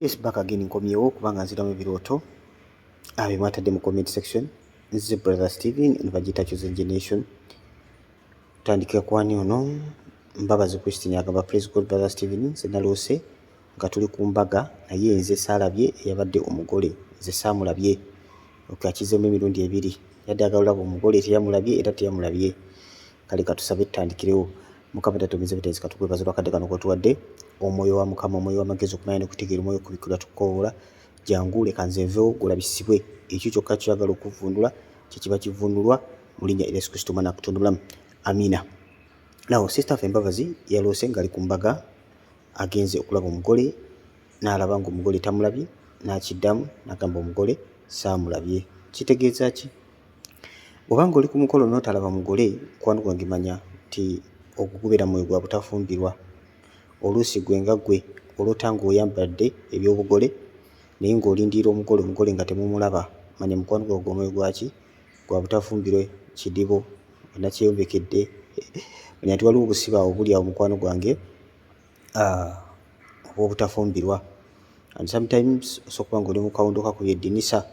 Yes, back again nkomyewo kubanga nziramu ebirooto bye mwatadde mu comment section. Nzize Brother Steven and bagiyita Chosen Generation. Tutandikira ku wani ono Mbabazi Christine agamba praise God Brother Steven, nze naloose nga tuli ku mbaga naye nze saalabye eyabadde omugole, nze saamulabye. Akizeemu emirundi ebiri, yadde agalaba omugole teyamulabye era teyamulabye. Kale katusabe tutandikirewo. Mukama tatumize bitezi katukwebaza lwakadde kano kotuwadde. Omwoyo wa Mukama, omwoyo w'amagezi okumanya n'okutegeera, omwoyo kubikula tukoola jangu leka nzenvewo gulabisibwe. Ekyo kyokka kyagala okuvundula kyekiba kivundulwa mu linnya Yesu Kristo Mwana Katonda omulamu. Amina. Now sister ffe Mbabazi yaloose ng'ali ku mbaga agenze okulaba omugole, n'alaba ng'omugole tamulabye, n'akiddamu n'agamba omugole saamulabye. Kitegeeza ki? Bw'obanga oli ku mukolo n'otalaba mugole, mukwano gwange manya nti okugubeera mwoyo gwa butafumbirwa. Oluusi gwe nga gwe olota ng'oyambadde ebyobugole naye ng'olindiira omugole nga temumulaba, manya mukwano gwa omwoyo gwaki gwa butafumbirwe kidibo nakyeyombekedde. Manya nti waliwo obusiba obuli awo mukwano gwange obw'obutafumbirwa. And sometimes osobola ng'oli mu kawondo kakubye eddinisa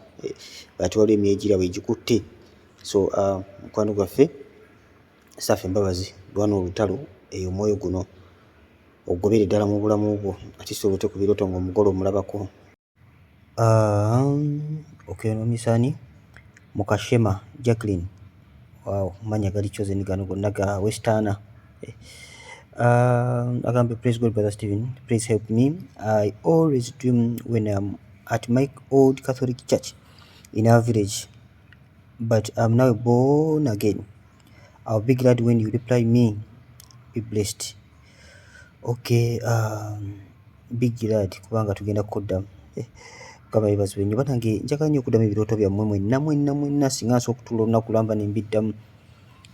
ate waliwo emyegira weegikutte. So mukwano gwaffe saffe Mbabazi lwana olutalo eyo omwoyo guno ogobere ddala mu bulamu bwo ate soboote ku birooto ng'omugole omulabako. Okyonomisani Mukashema Jacqueline, wow, manya gali Chosen gano gonna ga Westana. Agambe praise God Brother Steven, please help me. I always dream when I'm at my old Catholic church in our village, but I'm now born again. I'll be glad when you reply me. Be blessed. Okay, be glad kubanga tugenda kuddamu. Kama bibazo nnyo banange njagala nnyo okuddamu ebirooto byammwe mwenna singa nsobola okutuula olunaku lwamba ne mbiddamu.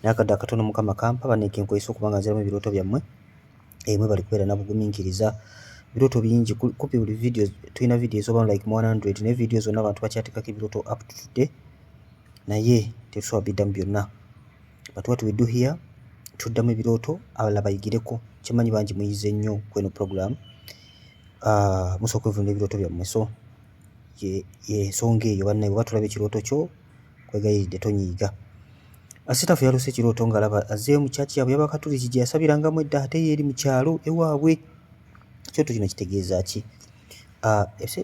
N'akadde akatono Mukama kampa banekenkwesa okubanga nziramu ebirooto byammwe. Mwe bali kubeera na bugumiikiriza. Ebirooto bingi kumpi buli video tulina video ezoba like 100 ne video zonna abantu bakyateekako ebirooto up to today. Naye tetusobola biddamu byonna. But what we do here, tuddamu ebirooto abalala bayigireko. Kimanyi bangi muyize nnyo ku eno program. Musooka okuvunda ebirooto byammwe. So ensonga eyo bannaye bwe batulaba ekirooto kyo kwegayiridde tonyiiga. Asitaffe yaloose ekirooto ng'alaba azzeeyo mu kyaki yaabwe y'Abakatuliki gye yasabirangamu edda ate ye eri mu kyalo ewaabwe. Ekyoto kino kitegeeza ki?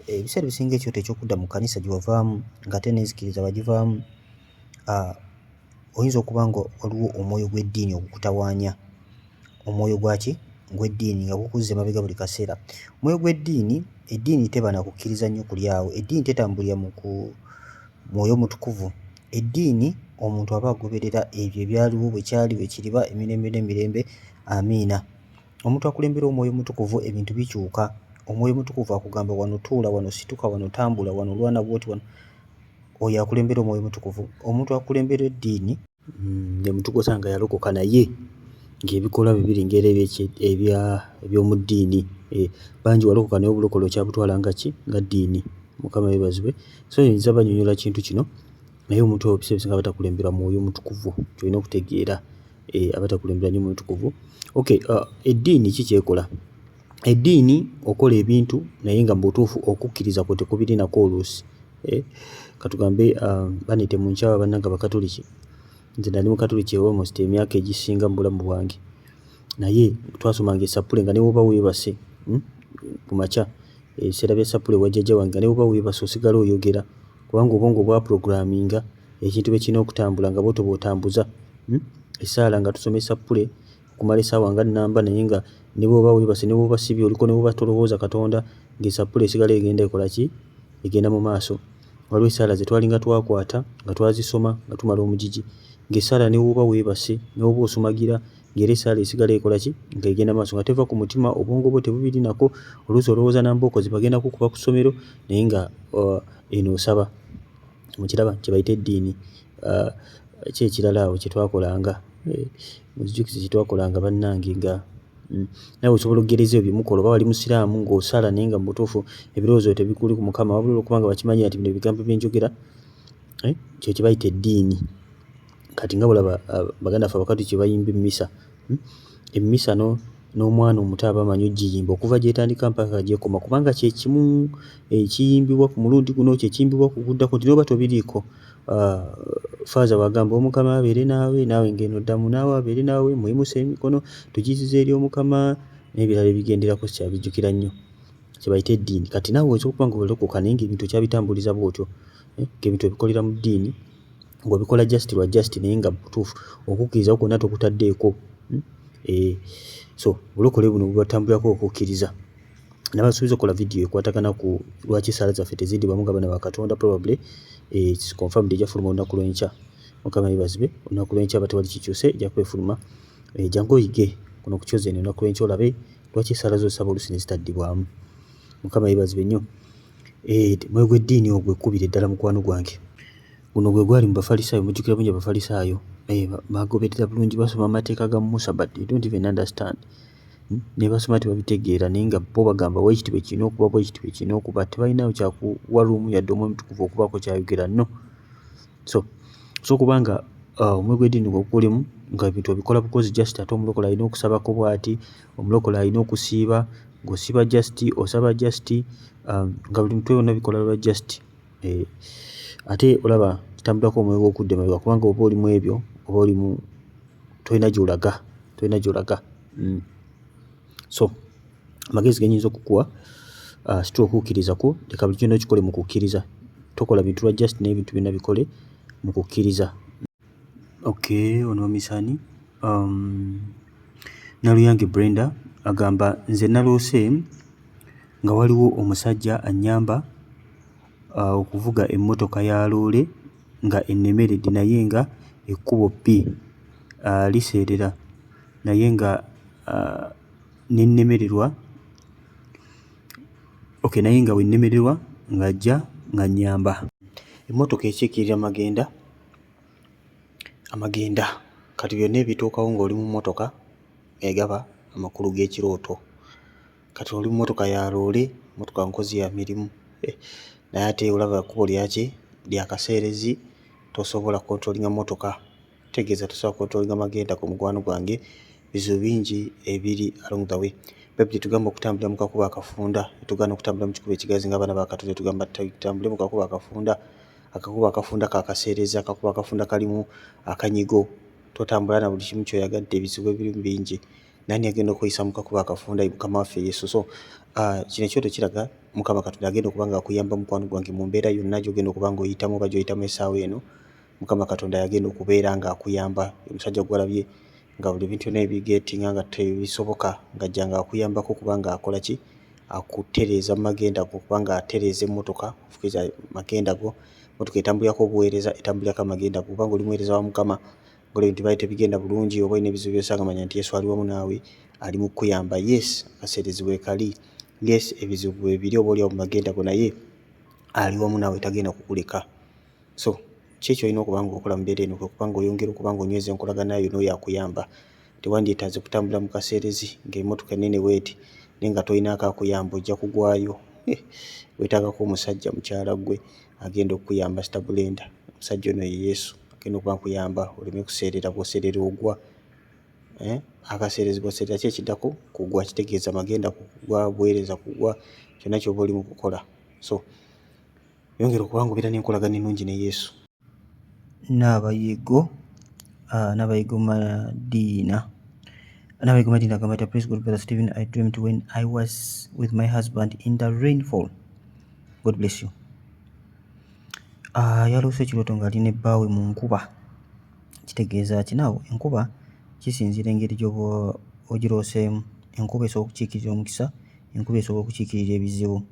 Ebiseera ebisinga ekyoto eky'okudda mu kkanisa gye wavaamu ng'ate n'enzikiriza bagivaamu, oyinza okuba nga waliwo omwoyo gw'eddiini ogukutawaanya. Omwoyo gwaki? Gw'eddiini nga gukuzza emabega buli kaseera. Omwoyo gw'eddiini, eddiini teba na kukkiriza nnyo kuli awo. Eddiini tetambulira mu mwoyo mutukuvu. Eddiini omuntu aba agoberera ebyo ebyaliwo bwe kyali bwe kiriba emirembe n'emirembe. Amiina. Omuntu akulembera omwoyo mutukuvu ebintu bikyuka. Omwoyo mutukuvu akugamba wano tuula, wano situka, wano tambula, wano lwana bwoti, wano. Oyo akulembera omwoyo mutukuvu. Omuntu akulembera eddiini ye muntu gw'osanga yalokoka naye ng'ebikolwa bibiri ng'era eby'omu ddiini. Bangi walokoka naye obulokole okyabutwala nga ki? Nga ddiini. Mukama yeebazibwe. So nyinza bannyonnyola kintu kino naye omuntu oyo ebiseera ebisinga abatakulembera mwoyo mutukuvu. Kyolina okutegeera abatakulembera nnyo mwoyo mutukuvu. Okay, eddiini ki kyekola? Eddiini okola ebintu naye nga mu butuufu okukkiriza kwo tekubiri nako oluusi. Katugambe banite mu nkyawa bannanga Bakatuliki. Nze nali mu Katuliki almost emyaka egisinga mu bulamu bwange. Naye twasomanga esappule nga ne bw'oba weebase ku makya ebiseera bya sappule wa jjajja wange nga ne bw'oba weebase osigala oyogera kubanga obwongo bwa programinga ekintu bwe kirina okutambula nga bw'otyo bw'otambuza. Essaala nga tusoma esappule okumala essaawa nga nnamba naye nga ne bw'oba weebase ne bw'oba sibye oliko ne bw'oba tolowooza Katonda ng'esappule esigala egenda ekola ki? Egenda mu maaso. Waliwo essaala ze twalinga twakwata nga twazisoma nga tumala omugigi ng'essaala ne bw'oba weebase ne bw'oba osumagira ng'era essaala esigala ekola ki? Ng'egenda maaso nga teva ku mutima, obwongo bwo tebubiri nako. Oluusi olowooza nambookozi bagenda kukuba ku ssomero naye nga eno osaba. Mukiraba kye bayita eddiini. Ki ekirala awo kye twakolanga? Muzijukize kye twakolanga bannange nga nawe osobola okugereza ebyo mukola oba wali musiraamu ng'osala naye nga mu butuufu ebirowoozo tebikuli ku Mukama wabula olwokubanga bakimanyi nti bino ebigambo bye njogera kyo kye bayita eddiini. Kati nga bulaba baganda ffe Abakatuliki bayimba emmisa. Emmisa no n'omwana omuto aba amanyi ogiyimba okuva gyetandika mpaka gyekoma, kubanga kye kimu ekiyimbibwa ku mulundi guno, kye kiyimbibwa ku guddako nti n'oba tobiriiko. Faaza bw'agamba omukama abeere naawe, naawe ng'eno ddamu naawe abeere naawe, muyimusa emikono tugiyiziza eri omukama n'ebirala ebigenderako sikyabijjukira nnyo, kye bayita eddiini. Kati naawe oyinza okuba nga olokoka naye ng'ebintu okyabitambuliza bw'otyo, ng'ebintu ebikolera mu ddiini ng'obikola just lwa just naye nga butuufu okukkiriza kwonna tokutaddeeko. So bulokole buno bubatambulirako okukkiriza. Nabasuubiza okukola vidiyo ekwatagana ku lwaki ssaala zaffe teziddibwamu nga bana ba Katonda. Probably it's confirmed ejja fuluma olunaku lw'enkya. Mukama yeebazibwe. Olunaku lw'enkya aba tewali kikyuse ejja kwefuluma. Jangu oyige kuno ku Chosen olunaku lw'enkya olabe lwaki ssaala z'osaba oluusi ne zitaddibwamu. Mukama yeebazibwe nnyo. Omwoyo gw'eddiini ogwo ekkubire ddala mukwano gwange. Guno gwe gwali mu Bafalisaayo, mujjukira bungi Abafalisaayo bagoberera bulungi, basoma amateeka ga Musa but they don't even understand. Ne basoma tebabitegeera naye nga bo bagamba bwekiti bwe kirina okuba, bwekiti bwe kirina okuba, tebalinayo kyakuwa luumu yadde Omwoyo Mutukuvu okubaako kyayogera no. So kubanga omwoyo gw'eddiini gwogukolemu nga ebintu obikola bukozi just, ate omulokole alina okusabako bw'ati, omulokole alina okusiiba, ng'osiiba just, osaba just, nga buli mutwe wonna bikola lwa just. Ate olaba kitambulako omwoyo gw'okudda emabega, kubanga oba oli mu ebyo oba oli mu tolina gy'olaga. So amagezi ge nnyinza okukuwa situwa okukkiriza kwo, leka buli kyonna okikole mu kukkiriza. Tokola bintu lwa just naye ebintu byonna bikole mu kukkiriza. Ono misani Naluyange Brenda agamba nze naloose nga waliwo omusajja annyamba okuvuga emmotoka ya loole nga ennemeredde naye nga ekkubo bbi liseerera naye nga nennemererwa naye nga wennemererwa ng'ajja nga nnyamba. Emmotoka ekiikirira amagenda kati byonna ebituukawo ng'oli mu mmotoka egaba amakulu g'ekirooto. Kati oli mu mmotoka ya loole, mmotoka nkozi ya mirimu, naye ate olaba ekkubo lya kaseerezi, tosobola kontrolinga mmotoka, tegeeza tosobola kontrolinga magenda ku mukwano gwange. Bizibu bingi ebiri along the way. Bayibuli tugamba okutambulira mu kakubo akafunda, tugaana okutambula mu kikubo ekigazi ng'abaana ba Katonda, tugamba tutambule mu kakubo akafunda. Akakubo akafunda ka kaseerezi, akakubo akafunda kalimu akanyigo, totambula na buli kimu ky'oyagadde, ebizibu ebiri bingi. Nani agenda okuyisa mu kakubo akafunda? Mukama waffe Yesu. So kino ekyoto kiraga Mukama Katonda agenda okuba nga akuyamba mukwano gwange mu mbeera yonna gy'ogenda okuba ng'oyitamu oba gy'oyitamu essaawa eno. Mukama Katonda yagenda okubeera ng'akuyamba. Omusajja gw'olabye nga buli bintu byonna ebigeetinga nga tebisoboka ng'ajja ng'akuyambako kubanga akola ki? Akutereeza mu magenda go, kubanga atereeza emmotoka, ofukiza magenda go. Emmotoka etambulirako obuweereza, etambulirako amagenda go. Kubanga oli muweereza wa Mukama, ng'olaba ebintu byali tebigenda bulungi oba olina ebizibu by'osanga, manya nti Yesu ali wamu naawe, ali mu kukuyamba. Yes, akaseerezi weekali. Yes, ebizibu bwe biri oba oli mu magenda go, naye ali wamu naawe, tagenda kukuleka. So kyekyo olina okuba ng'okola mu mbeera eno, kubanga oyongera okuba ng'onyweza enkolagana yo n'oyo akuyamba. Tewandyetaaze kutambula mu kaseerezi ng'emmotoka ennene bw'eti naye nga tolinaako akuyamba, ojja kugwayo. Weetaagako omusajja mukyala gwe agenda okukuyamba, sitabulenda. Omusajja ono ye Yesu agenda okuba nkuyamba oleme kuseerera. Bw'oseerera ogwa. Akaseerezi bw'oseerera ki ekiddako? Kugwa. Kitegeeza magenda kugwa, buweereza kugwa, kyonna ky'oba oli mu kukola. So yongera okuba ng'obeera n'enkolagana ennungi ne Yesu. Nabayigo Madiina agamba, praise God Brother Stephen, I dreamed when I was with my husband in the rainfall. God bless you. Yaloose ekirooto ng'ali ne bbaawe mu nkuba. Kitegeeza ki? Naawe enkuba kisinziira engeri gy'oba ogirooseemu. Enkuba esobola okukiikirira omukisa, enkuba esobola okukiikirira ebizibu.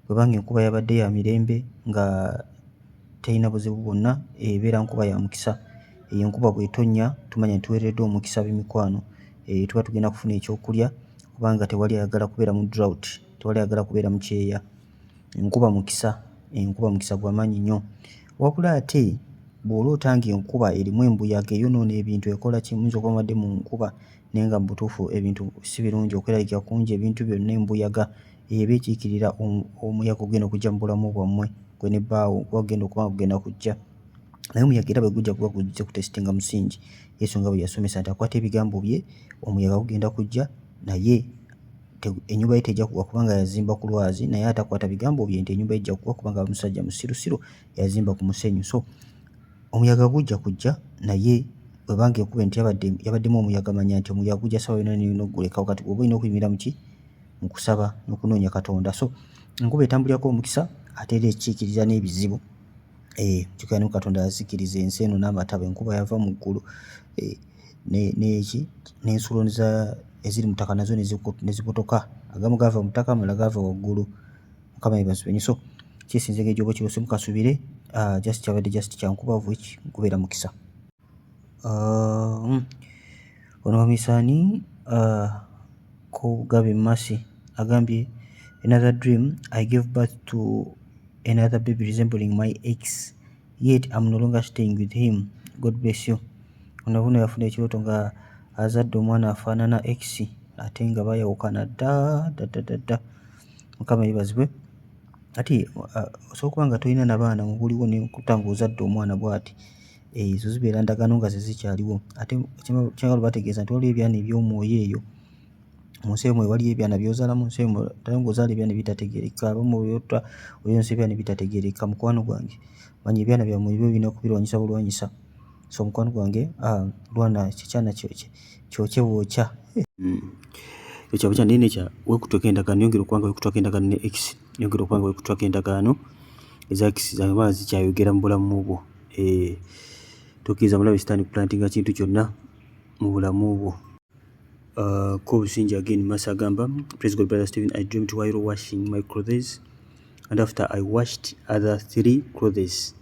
Bwebanga enkuba yabadde ya mirembe nga terina buzibu bwonna, ebeera nkuba ya mukisa. Eyo enkuba bw'etonnya tumanya nti tuweereddwa omukisa b'emikwano. Tuba tugenda kufuna ekyokulya kubanga tewali ayagala kubeera mu drought, tewali ayagala kubeera mu kyeya. Enkuba mukisa gw'amaanyi nnyo. Wabula ate bw'oloota ng'enkuba erimu embuyaga eyonoona ebintu, ekola ki? Muyinza okuba muwadde mu nkuba naye nga mu butuufu ebintu si birungi, okweraliikira kungi, ebintu byonna embuyaga eba ekiikirira omuyaga ogenda okujja mu bulamu bwammwe, gwe ne bbaawo gwagenda okuba gugenda kujja. Naye omuyaga era bwe gujja kuba gujja kutesitinga musingi. Yesu nga bwe yasomesa nti akwata ebigambo bye, omuyaga gugenda kujja naye ennyumba ye tejja kugwa kubanga yazimba ku lwazi, naye atakwata bigambo bye nti ennyumba ejja kugwa kubanga musajja musirusiru yazimba ku musenyu. So omuyaga gujja kujja, naye bwebanga enkuba nti yabaddemu omuyaga, manya nti omuyaga gujja ssaawa yonna nina oggulekawo. Kati oba olina okuyimira mu kusaba n'okunoonya Katonda. So enkuba etambulirako omukisa ate era ekiikiriza n'ebizibu. Kyokka ne Katonda yazikiriza ensi eno n'amataba, enkuba yava mu ggulu, n'ensulo eziri mu ttaka nazo ne zipotoka. Agamu gaava mu ttaka, amalala gaava waggulu. Mukama yeebazibwe nnyo. So kyesinze ng'egyoba kirose mukasubire, just kyabadde just kyankubavu kubeera mukisa. Ono Wamisaani Kugabe Mercy agambye, another dream, I gave birth to another baby resembling my ex, yet I'm no longer staying with him. God bless you. Ono buno yafuna ekirooto nga azadde omwana afaanana ex ate nga bayawukana dda. Mukama yeebazibwe. Ati osobola okuba nga tolina na baana mubuliwo ne kutanga ozadde omwana bw'ati, ezo zibeera ndagaano nga ze zikyaliwo. Ate kyagala bategeeza nti waliwo ebyana eby'omwoyo eyo. Mu nsi ey'omwoyo waliyo ebyana by'ozaala mu nsi ey'omwoyo, ate ng'ozaala ebyana bitategeereka, abamu oyonsa ebyana bitategeereka. Mukwano gwange manya ebyana byammwe ebyo birina kubirwanyisa bulwanyisa. So mukwano gwange lwana kikyana kyokye bwokya. Ekyabukya naye nekya weekutwako endagaano, yongera okubanga weekutwako endagaano ne X, yongera okubanga weekutwako endagaano eza X zaba zikyayogera mu bulamu bwo. Tokkiriza mulabe sitaani kuplantinga kintu kyonna mu bulamu bwo. Ko Busingi again Masa agamba, praise God brother Stephen, I dreamed while washing my clothes, and after I washed other 3 clothes,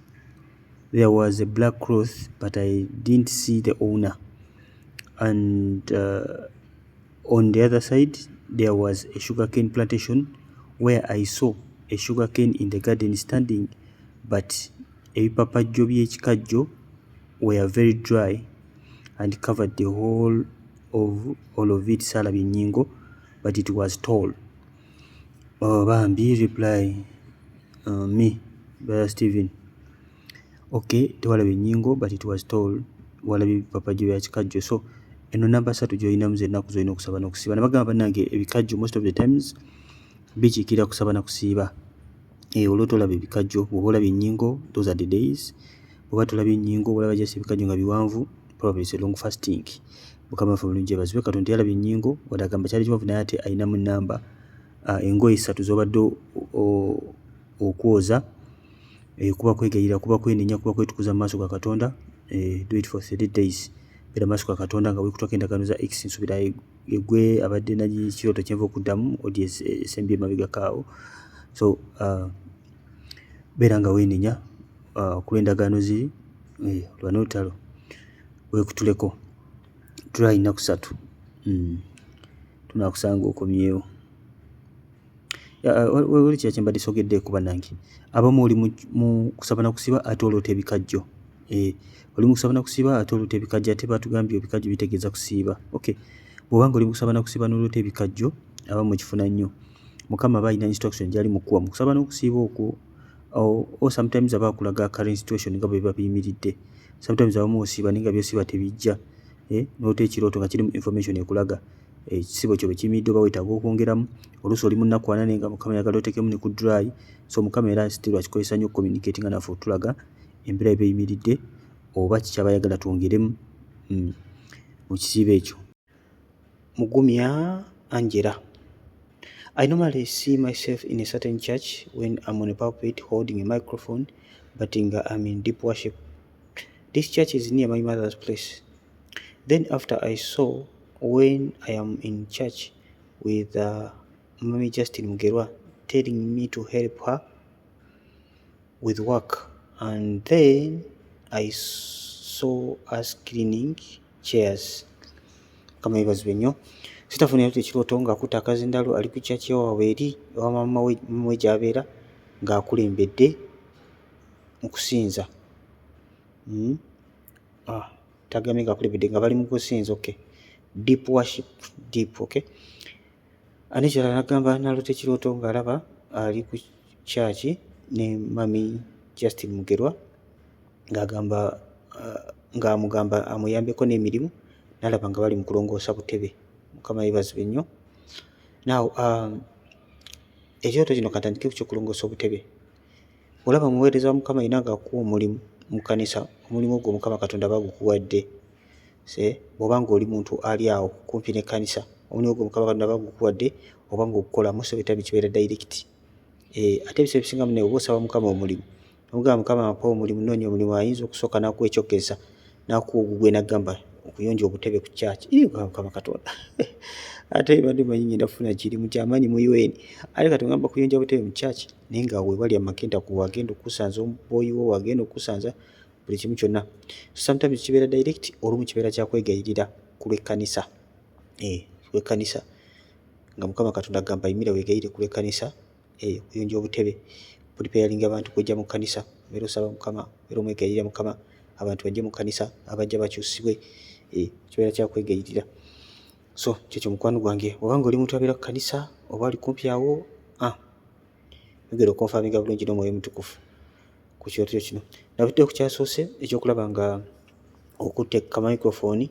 there was a black cloth but I didn't see the owner, and on the other side there was a sugarcane plantation where I saw a sugarcane in the garden standing, but ebipapajjo by'ekikajjo were very dry and covered the whole of all of it. Salabye ennyingo, but it was tall. Bambi reply me brother Stephen, okay, tewalabye ennyingo but it was tall, walabye ebipapajjo bya kikajjo. So eno namba 3 gy'olinamu ze ennaku z'olina okusaba n'okusiiba. Nabagamba bannange ebikajjo most of the times bikiikirira kusaba na kusiiba. Olwo tolaba ebikajjo, bw'oba olabye ennyingo, those are the days. Bw'oba tolabye ennyingo, olaba just ebikajjo nga biwanvu, probably it's a long fasting. Mukama waffe mulungi yeebazibwe. Katonda yalabye ennyingo wadde agamba kyali kiwanvu, naye ate ayinamu namba engoye 3 z'obadde okwoza. Kuba kwegayirira, kuba kwenenya, kuba kwetukuza mu maaso ga Katonda. Do it for 3 days. Beera maaso ga Katonda nga weekutwako endagaano za X. Nsubira egwe abadde n'ekirooto kyenva okuddamu odi esembye emabega kaawo. So beera nga weenenya kuba endagaano ziri lwa n'olutalo weekutuleko. Try nnaku 3 tunaakusanga okomyewo. Wali kya kyembadde sogedde ku bannange, abamu oli mu kusaba na kusiba ate oloota ebikajjo. Oli mu kusaba na kusiba ate oloota ebikajjo, ate batugambye ebikajjo bitegeeza kusiiba. Okay, bw'obanga oli mu kusaba na kusiba n'oloota ebikajjo, abamu kifuna nnyo. Mukama aba alina instruction gy'ali mu kuwa mu kusaba n'okusiiba okwo. Sometimes aba akulaga current situation nga bwe biba biyimiridde. Sometimes abamu osiiba naye nga by'osiiba tebijja. N'olota ekirooto nga kirimu information ekulaga ekisibo kyo bwe kiyimiridde oba weetaaga okwongeramu. Oluusi oli mu nnaku 4 nga Mukama yagala oteekemu ne ku dry. So Mukama era still akikozesa nnyo communicating nga naffe otulaga embeera eba eyimiridde oba kikyaba ayagala twongeremu mu kisiibo ekyo. Mugumya Angela, I normally see myself in a certain church when I'm on a pulpit holding a microphone, but I'm in deep worship. This church is near my mother's place. Then after I saw when I am in church with Mami Justin Mugerwa telling me to help her with work, and then I saw us cleaning chairs. Kama yeebazibwe nnyo. Sitafunira ekirooto ng'akutte akazindalo ali ku church ewaabwe eri ewa mama we gy'abeera ng'akulembedde mu kusinza. Tagambye ng'akulembedde nga bali mu kusinza. Okay, deep worship, deep. Okay, ane kirala nagamba naloota ekirooto ng'alaba ali ku church ne Mami Justin Mugerwa ng'amugamba amuyambeko n'emirimu, n'alaba nga bali mu kulongoosa butebe Mukama yeebazibwe nnyo. Now ekyoto kino katandike ku kyokulongoosa obutebe. Olaba muweereza wa Mukama yenna ng'akuwa omulimu mu kkanisa, omulimu ogwo Mukama Katonda bagukuwadde. Bw'oba ng'oli muntu ali awo kumpi n'ekkanisa, omulimu ogwo Mukama Katonda bagukuwadde oba ng'ogukola most of the time kibeera direct. Ate ebiseera ebisinga muno oba osaba Mukama omulimu, omugamba Mukama ampa omulimu, nnoonya omulimu, ayinza okusooka n'akuwa ekyokesa n'akuwa ogugwe n'agamba okuyonja obutebe ku kyaki. Mukama Katonda ate badde manyi ngenda kufuna kirimu kyamaanyi mu UN, ate kati ngamba kuyonja butebe mu kyaki naye nga weebali amakenta ku wagenda okusanza omubooyi wo, wagenda okusanza buli kimu kyonna. Sometimes kibeera direct, olumu kibeera kyakwegayirira ku lw'ekkanisa. Lw'ekkanisa nga Mukama Katonda agamba yimira weegayire ku lw'ekkanisa, okuyonja obutebe, preparing abantu kujja mu kkanisa, obeera osaba Mukama, obeera omwegayirira Mukama abantu bajje mu kkanisa, abajja bakyusibwe, kibeera kyakwegayirira. So kyekyo mukwano gwange, oba ng'oli muntu abeera ku kkanisa oba ali kumpi awo, yogera okonfaminga bulungi n'Omwoyo Mutukuvu ku kyoto kino. Nabudde ku kyasoose ekyokulaba nga okutte ka microphone,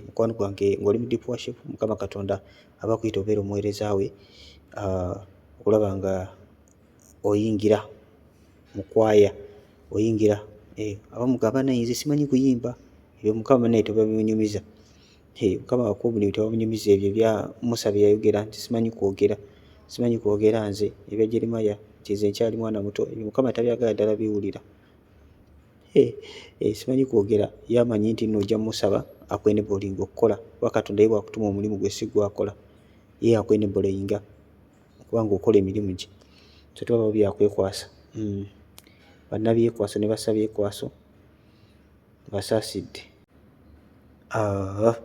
mukwano gwange ng'oli mu deep worship, Mukama Katonda aba akuyita obeera omuweereza we, okulaba nga oyingira mu kwaya, oyingira abamu gamba nayinze simanyi kuyimba, ebyo Mukama naye tebabimunyumiza. Mukama wakuwa omulimu tebamunyumiza ebyo bya Musa bye yayogera nti simanyi kwogera nze, ebya Jeremiah nti nze nkyali mwana muto, ebyo Mukama tabyagala ddala biwulira. Simanyi kwogera, yamanyi nti nno ojja musaba akwenebolinga okukola, kuba Katonda ye bw'akutuma omulimu gwe si gwakola, ye akwenebolinga kubanga okola emirimu gye. So tewabaawo byakwekwasa. Bannabyekwaso ne bassa byekwaso basaasidde.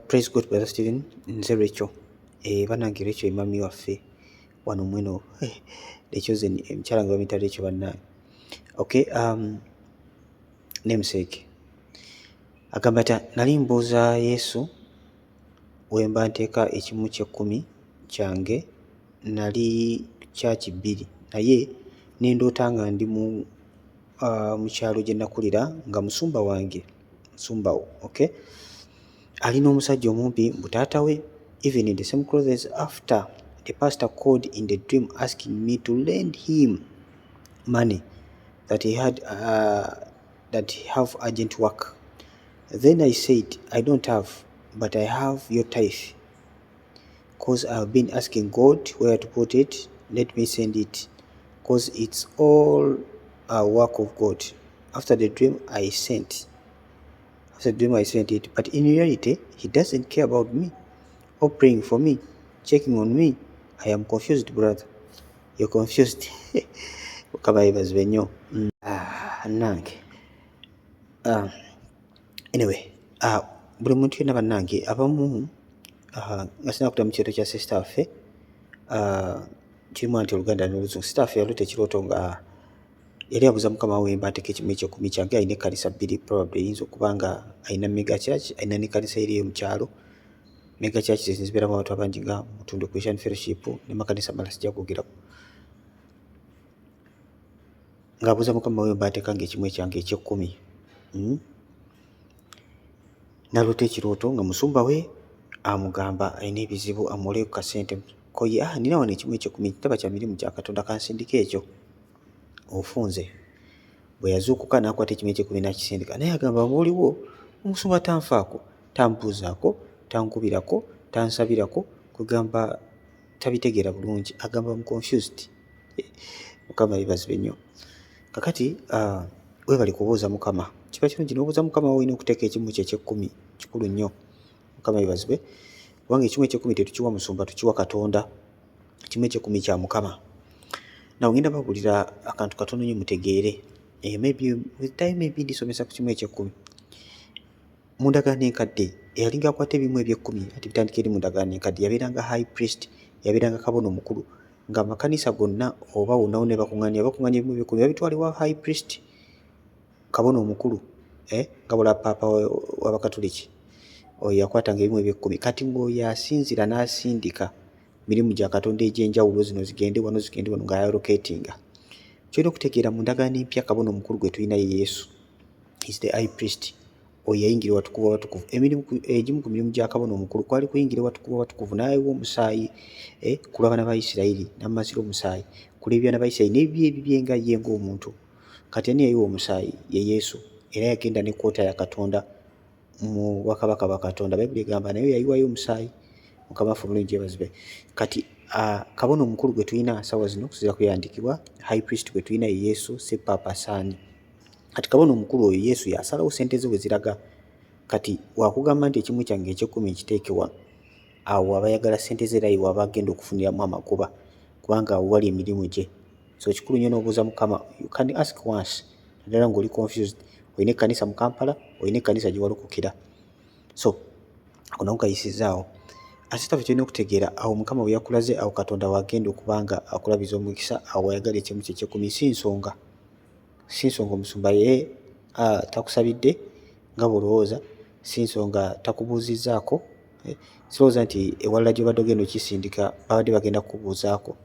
Praise God, Brother Stephen. Nze Rachel. Bannange Rachel mami waffe wano mweno. Rachel ze omukyala nga bamuyita Rachel bannange. Okay, namesake. Agamba ta nali mbuuza Yesu we mba nteeka ekimu ky'ekkumi kyange, nali church 2 naye nendoota nga ndi mu kyalo gye nakulira nga musumba wange, musumbawo, okay, alina omusajja omumpi mbu taata we, even in the same clothes. After the pastor called in the dream asking me to lend him money that he had that he have urgent work. Then I said, I don't have, but I have your tithe, cause I've been asking God where to put it. Let me send it, cause it's all a work of God. After the dream I sent it, but in reality he doesn't care about me or praying for me, checking on me. I am confused, brother. You're confused. Mukama yeebazibwe nnyo. Nange anyway, buli muntu yenna bannange abamu nga sinakudda mu kyoto kya sister waffe, kirimu anti Oluganda n'Oluzungu. Sister waffe yalota ekirooto nga yali abuuza Mukama we mba nteeka ekimu eky'ekkumi kyange. Alina ekkanisa 2, probably eyinza okuba nga alina mega church, alina n'ekkanisa eriyo mu kyalo. Mega church zibeeramu abantu abangi nga Mutundu Christian Fellowship ne makanisa amalala sijja kwogerako. Ng'abuuza Mukama we mba nteekanga ekimu ekyange eky'ekkumi. Naloota ekirooto nga musumba we amugamba alina ebizibu amuwoleyo ku kasente koye, nina wano ekimu eky'ekkumi, kitaba kya mirimu gya Katonda, kansindika ekyo ofunze. Bwe yazuukuka n'akwata ekimu eky'ekkumi n'akisindika, naye agamba bw'oliwo omusumba tanfaako, tambuuzaako, tankubirako, tansabirako, kugamba tabitegeera bulungi, agamba mu confused. Mukama yeebazibwe nnyo. Kakati weebale kubuuza Mukama. Kiba kirungi n'obuuza Mukama woolina okuteeka ekimu kye eky'ekkumi, kikulu nnyo. Mukama yeebazibwe. Kubanga ekimu eky'ekkumi tetukiwa musumba, tukiwa Katonda. Ekimu eky'ekkumi kya Mukama. Nawe ngenda babuulira akantu katono nnyo mutegeere. Maybe with time maybe ndisomesa ku kimu eky'ekkumi. Mu ndagaano enkadde eyalinga akwata ebimu eby'ekkumi, ati bitandika eri mu ndagaano enkadde, yabeeranga high priest, yabeeranga kabona omukulu, nga amakanisa gonna oba wonna ne bakuŋŋaanya ebimu eby'ekkumi babitwala ewa high priest, kabona omukulu, nga bula paapa w'Abakatuliki. Oyo yakwatanga ebimu eby'ekkumi. Kati ng'oyo asinzira n'asindika mirimu gya Katonda egy'enjawulo, zino zigende wano zigende wano ng'ayaloketinga. Kyolina okutegeera mu ndagaano empya kabona omukulu gwe tulina ye Yesu. Is the high priest oyo yayingira ewatukuvu w'abatukuvu. Egimu ku mirimu gya kabona omukulu kwali kuyingira ewatukuvu w'abatukuvu n'ayiwa omusaayi ku lw'abaana ba Isirayiri, n'amumasira omusaayi ku lw'ebyana ba Isirayiri n'ebibi ebibye nga ye ng'omuntu. Kati ani yayiwa omusaayi? Ye Yesu, era yagenda ne kkoota ya Katonda mu bakabaka ba Katonda. Bayibuli egamba naye yayiwayo omusaayi. Mukama waffe omulungi yeebazibwe. Kati kabona omukulu gwe tulina ssaawa zino kusinziira ku byandikibwa, high priest gwe tulina ye Yesu, si Papa Saani. Kati kabona omukulu oyo Yesu yasalawo ssente ze we ziraga. Kati wakugamba nti ekimu kyange eky'ekkumi nkiteekewa, awo abayagala ssente ze era ye waba agenda okufuniramu amagoba, kubanga awo wali emirimu gye. So kikulu nnyo n'obuuza Mukama, you can ask once, naddala ng'oli confused. Olina ekkanisa mu Kampala, olina ekkanisa gye walukukira. So ako nako kayisizaawo. Ate tafe tulina okutegeera awo Mukama bwe yakulaze, awo Katonda wagenda okubanga akulabiza omukisa, awo wayagala ekimu kye eky'ekkumi, si nsonga omusumba ye takusabidde nga bw'olowooza, si nsonga takubuuzizzaako. Sirowooza nti ewalala gy'obadde ogenda okisindika babadde bagenda kukubuuzaako.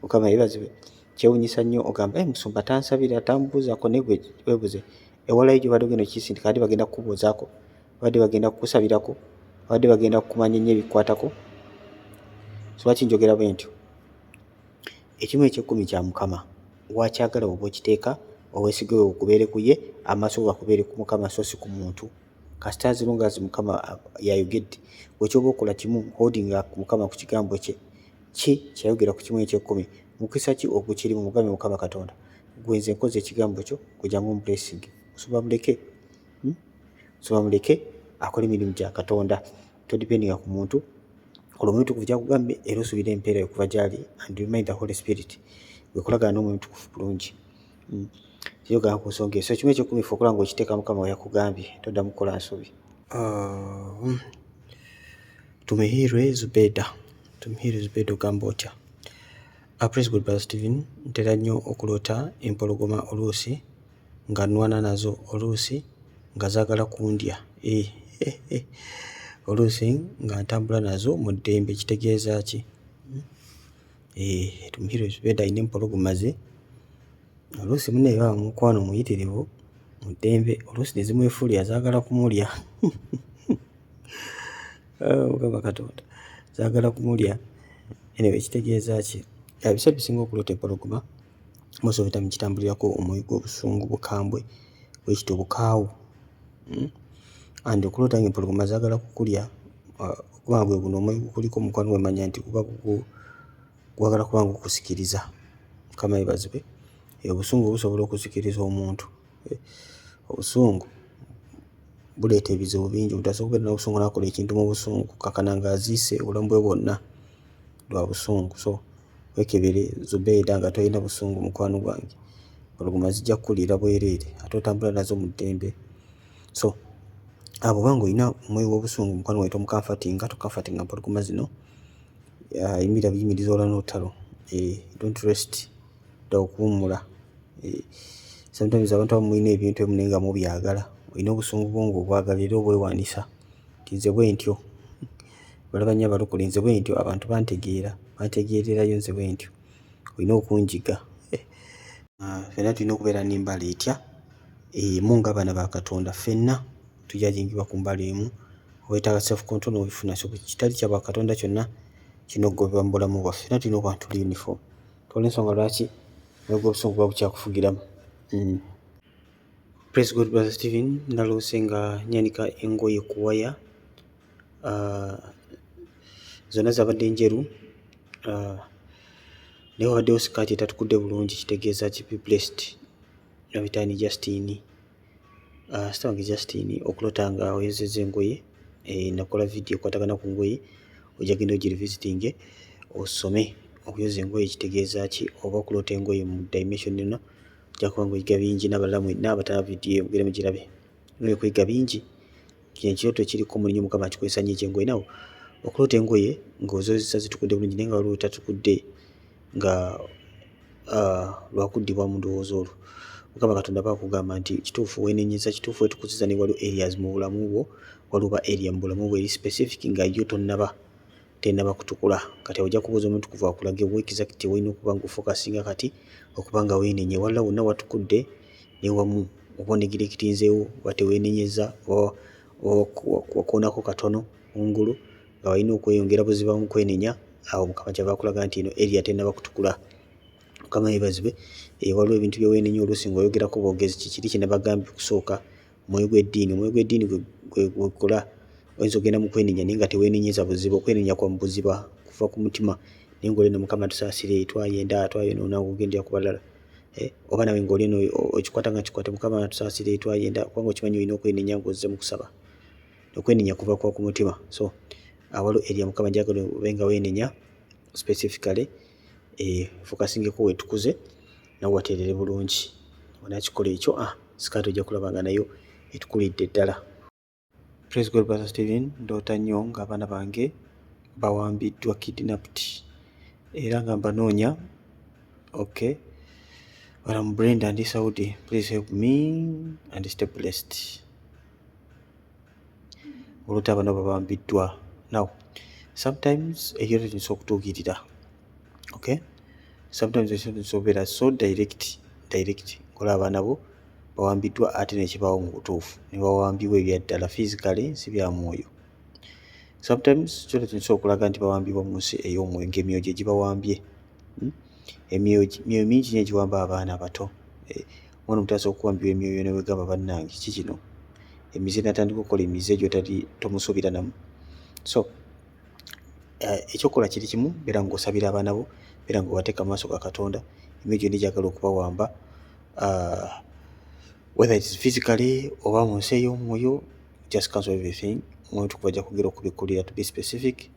Mukama yeebazibwe. Kyewuunyisa nnyo ogamba musumba tansabira, tambuuzaako, naye gwe weebuze ewalala gy'obadde ogenda okisindika babadde bagenda kukubuuzaako, babadde bagenda kukusabirako, babadde bagenda kukumanya nnyo ebikwatako. So lwaki njogera bwe ntyo? Ekimu eky'ekkumi kya Mukama, wakyagala oba okiteeka, obwesige bwe bukubeere ku ye, amaaso gakubeere ku Mukama so si ku muntu. Kasita as long as Mukama yayogedde, bwe kyoba okola kimu holdinga Mukama ku kigambo kye, ki kyayogera ku kimu eky'ekkumi, mukisa ki ogukirimu? Mugambe Mukama Katonda, gwe nze nkoze ekigambo kyo, kujyamu blessing. Musobola muleke akole emirimu gya Katonda, todipendinga ku muntu. Kola Omwoyo Omutukuvu gy'akugambye era osuubire empeera okuva gy'ali, and remind the Holy Spirit. Wekolagana n'Omwoyo Omutukuvu bulungi. Kiyogera ku nsonga eyo. So ekimu eky'ekkumi ffe okola ng'okiteeka Mukama we yakugambye, toddamu kukola nsobi. Tumihirwe Zubeda ogamba otya? Praise God, Brother Stephen. Ntera nnyo okuloota empologoma oluusi nga nnwana nazo, oluusi nga zaagala kundya, oluusi nga ntambula nazo mu ddembe. Kitegeeza ki? Tumihirwe Zubeda ayina empologoma ze, oluusi munne yaba mukwano muyitirivu mu ddembe, oluusi ne zimwefuulira zaagala kumulya. Mukama Katonda, zaagala kumulya. Anyway, kitegeeza ki? Ebiseera bisinga okuloota empologoma most of the time kitambulirako omwoyo gw'obusungu, bukambwe, bwekityo bukaawu. And okuloota ng'empologoma zaagala kukulya, okuba bwe guno omwoyo gukuliko mukwano wemanya nti guba gwagala kuba nga okusikiriza. Mukama yeebazibwe. Obusungu busobola okusikiriza omuntu. Obusungu buleeta ebizibu bingi. Omuntu asobola okubeera n'obusungu n'akola ekintu mu busungu kakana ng'aziise obulamu bwe bwonna lwa busungu. So wekebere Zubeida nga tolina busungu mukwano gwange. Empologoma zijja kukuliira bwereere ate otambula nazo mu ddembe. So abo banga olina omwoyo w'obusungu mukwano gwange, tokamfatinga empologoma zino. Yimiriza olwa n'olutalo. Don't rest, dda okuwummula. Sometimes abantu abamu mulina ebintu ebimu naye nga mubyagala, olina obusungu bwo ng'obwagala era obwewaanisa nti nze bwe ntyo. Balaba nnyo abalokole, nze bwe ntyo, abantu bantegeererayo nze bwe ntyo, olina okunjiga. Ffenna tulina okubeera n'embala etya emu ng'abaana ba Katonda. Ffenna tujja jingibwa ku mbala emu. Weetaaga self control n'obifuna. So kitali kya Bakatonda kyonna kinogobebwa mu bulamu bwaffe. Ffenna tulina okuba tuli uniform. Tewali nsonga lwaki omwoyo gw'obusungu buba bukyakufugiramu. Praise God, Brother Stephen. Naloose nga nyanika engoye ku waya. Zonna zabadde njeru. Naye wabaddewo sikaati etatukudde bulungi. Kitegeeza ki? Be blessed. Nabitaani Justine. Sita wange Justine, okuloota nga oyozezza engoye. Nakola video ekwatagana ku ngoye. Ojja genda ogirivisitinge osome okuyoza engoye kitegeeza ki, oba okuloota engoye mu dimension eno ojja kuba ng'oyiga bingi. N'abalala mwenna abatala video mugire mugirabe. Nolwe kuyiga bingi. Kino ekirooto kiriko mulinnyo Mukama akikozesa nnyo ekyengoye. Nawo okuloota engoye ng'ozozesa zitukudde bulungi naye nga waliwo etatukudde nga lwakuddibwa mu ndowooza olwo. Mukama Katonda bakugamba nti kituufu weenenyeza, kituufu weetukuziza ne waliwo areas mu bulamu bwo, waliwo area mu bulamu bwo eri specific nga yo tennaba kutukula. Kati ojja kubuuza omuntu kuva akulage wa exactly walina okuba ng'ofokasinga kati okuba nga weenenye. Walla wonna watukudde ne wamu oba onegirekitinzeewo oba teweenenyeza wakoonako katono kungulu nga walina okweyongera buziba mu kwenenya, awo Mukama kyava akulaga nti eno area tennaba kutukula. Mukama yeebazibwe. Waliwo ebintu bye weenenya oluusi ng'oyogerako bwogezi kikiri kye nabagambye okusooka, omwoyo gw'eddiini. Omwoyo gw'eddiini gwekola oyinza ogenda mu kwenenya naye nga teweenenyeza buziba. Okwenenya kwa mu buziba kuva ku mutima naye ng'oli eno Mukama tusaasire, twayenda twayonoona ng'ogendera ku balala. Oba nawe ng'oli eno okikwata nga kikwate, Mukama tusaasire, twayenda, kubanga okimanyi olina okwenenya ng'ozze mu kusaba. Okwenenya kuva kwa ku mutima. So awaliwo area Mukama gyagala obe nga weenenya specifically, focusingeko weetukuze nawe wateerere bulungi. Onakikola ekyo sikaati ojja kulaba nga nayo etukulidde ddala. Praise God, Brother Stephen. Ndoota nnyo ng'abaana bange bawambiddwa, kidnapped, era nga mbanoonya. Okay, but I'm Brenda and Saudi. Please help me and stay blessed. Olota abana bawambiddwa. Now sometimes ekyo tekisobola okutuukirira. Okay, sometimes ekyo tekisobola okubeera so direct ngola abaana bo bawambiddwa ate nekibaawo mu butuufu ne bawambibwa ebya ddala physically, si bya mwoyo. Sometimes kyo tekisobola okulaga nti bawambibwa mu nsi ey'omwoyo ng'emyoyo gye gibawambye. Emyoyo mingi nnyo egiwamba abaana abato. Omwana omuto asobola okuwambibwa emyoyo ne wegamba bannange ki kino, emize natandika okukola emize egyo tomusuubira namu. So ekyokola kiri kimu, beera ng'osabira abaana bo, beera ng'obateeka mu maaso ga Katonda. Emyoyo gyonna egyagala okubawamba, whether it is physically oba mu nsi ey'omwoyo, just cancel everything. Omwoyo tukuba ajja kwogera okubikkulira, to be specific,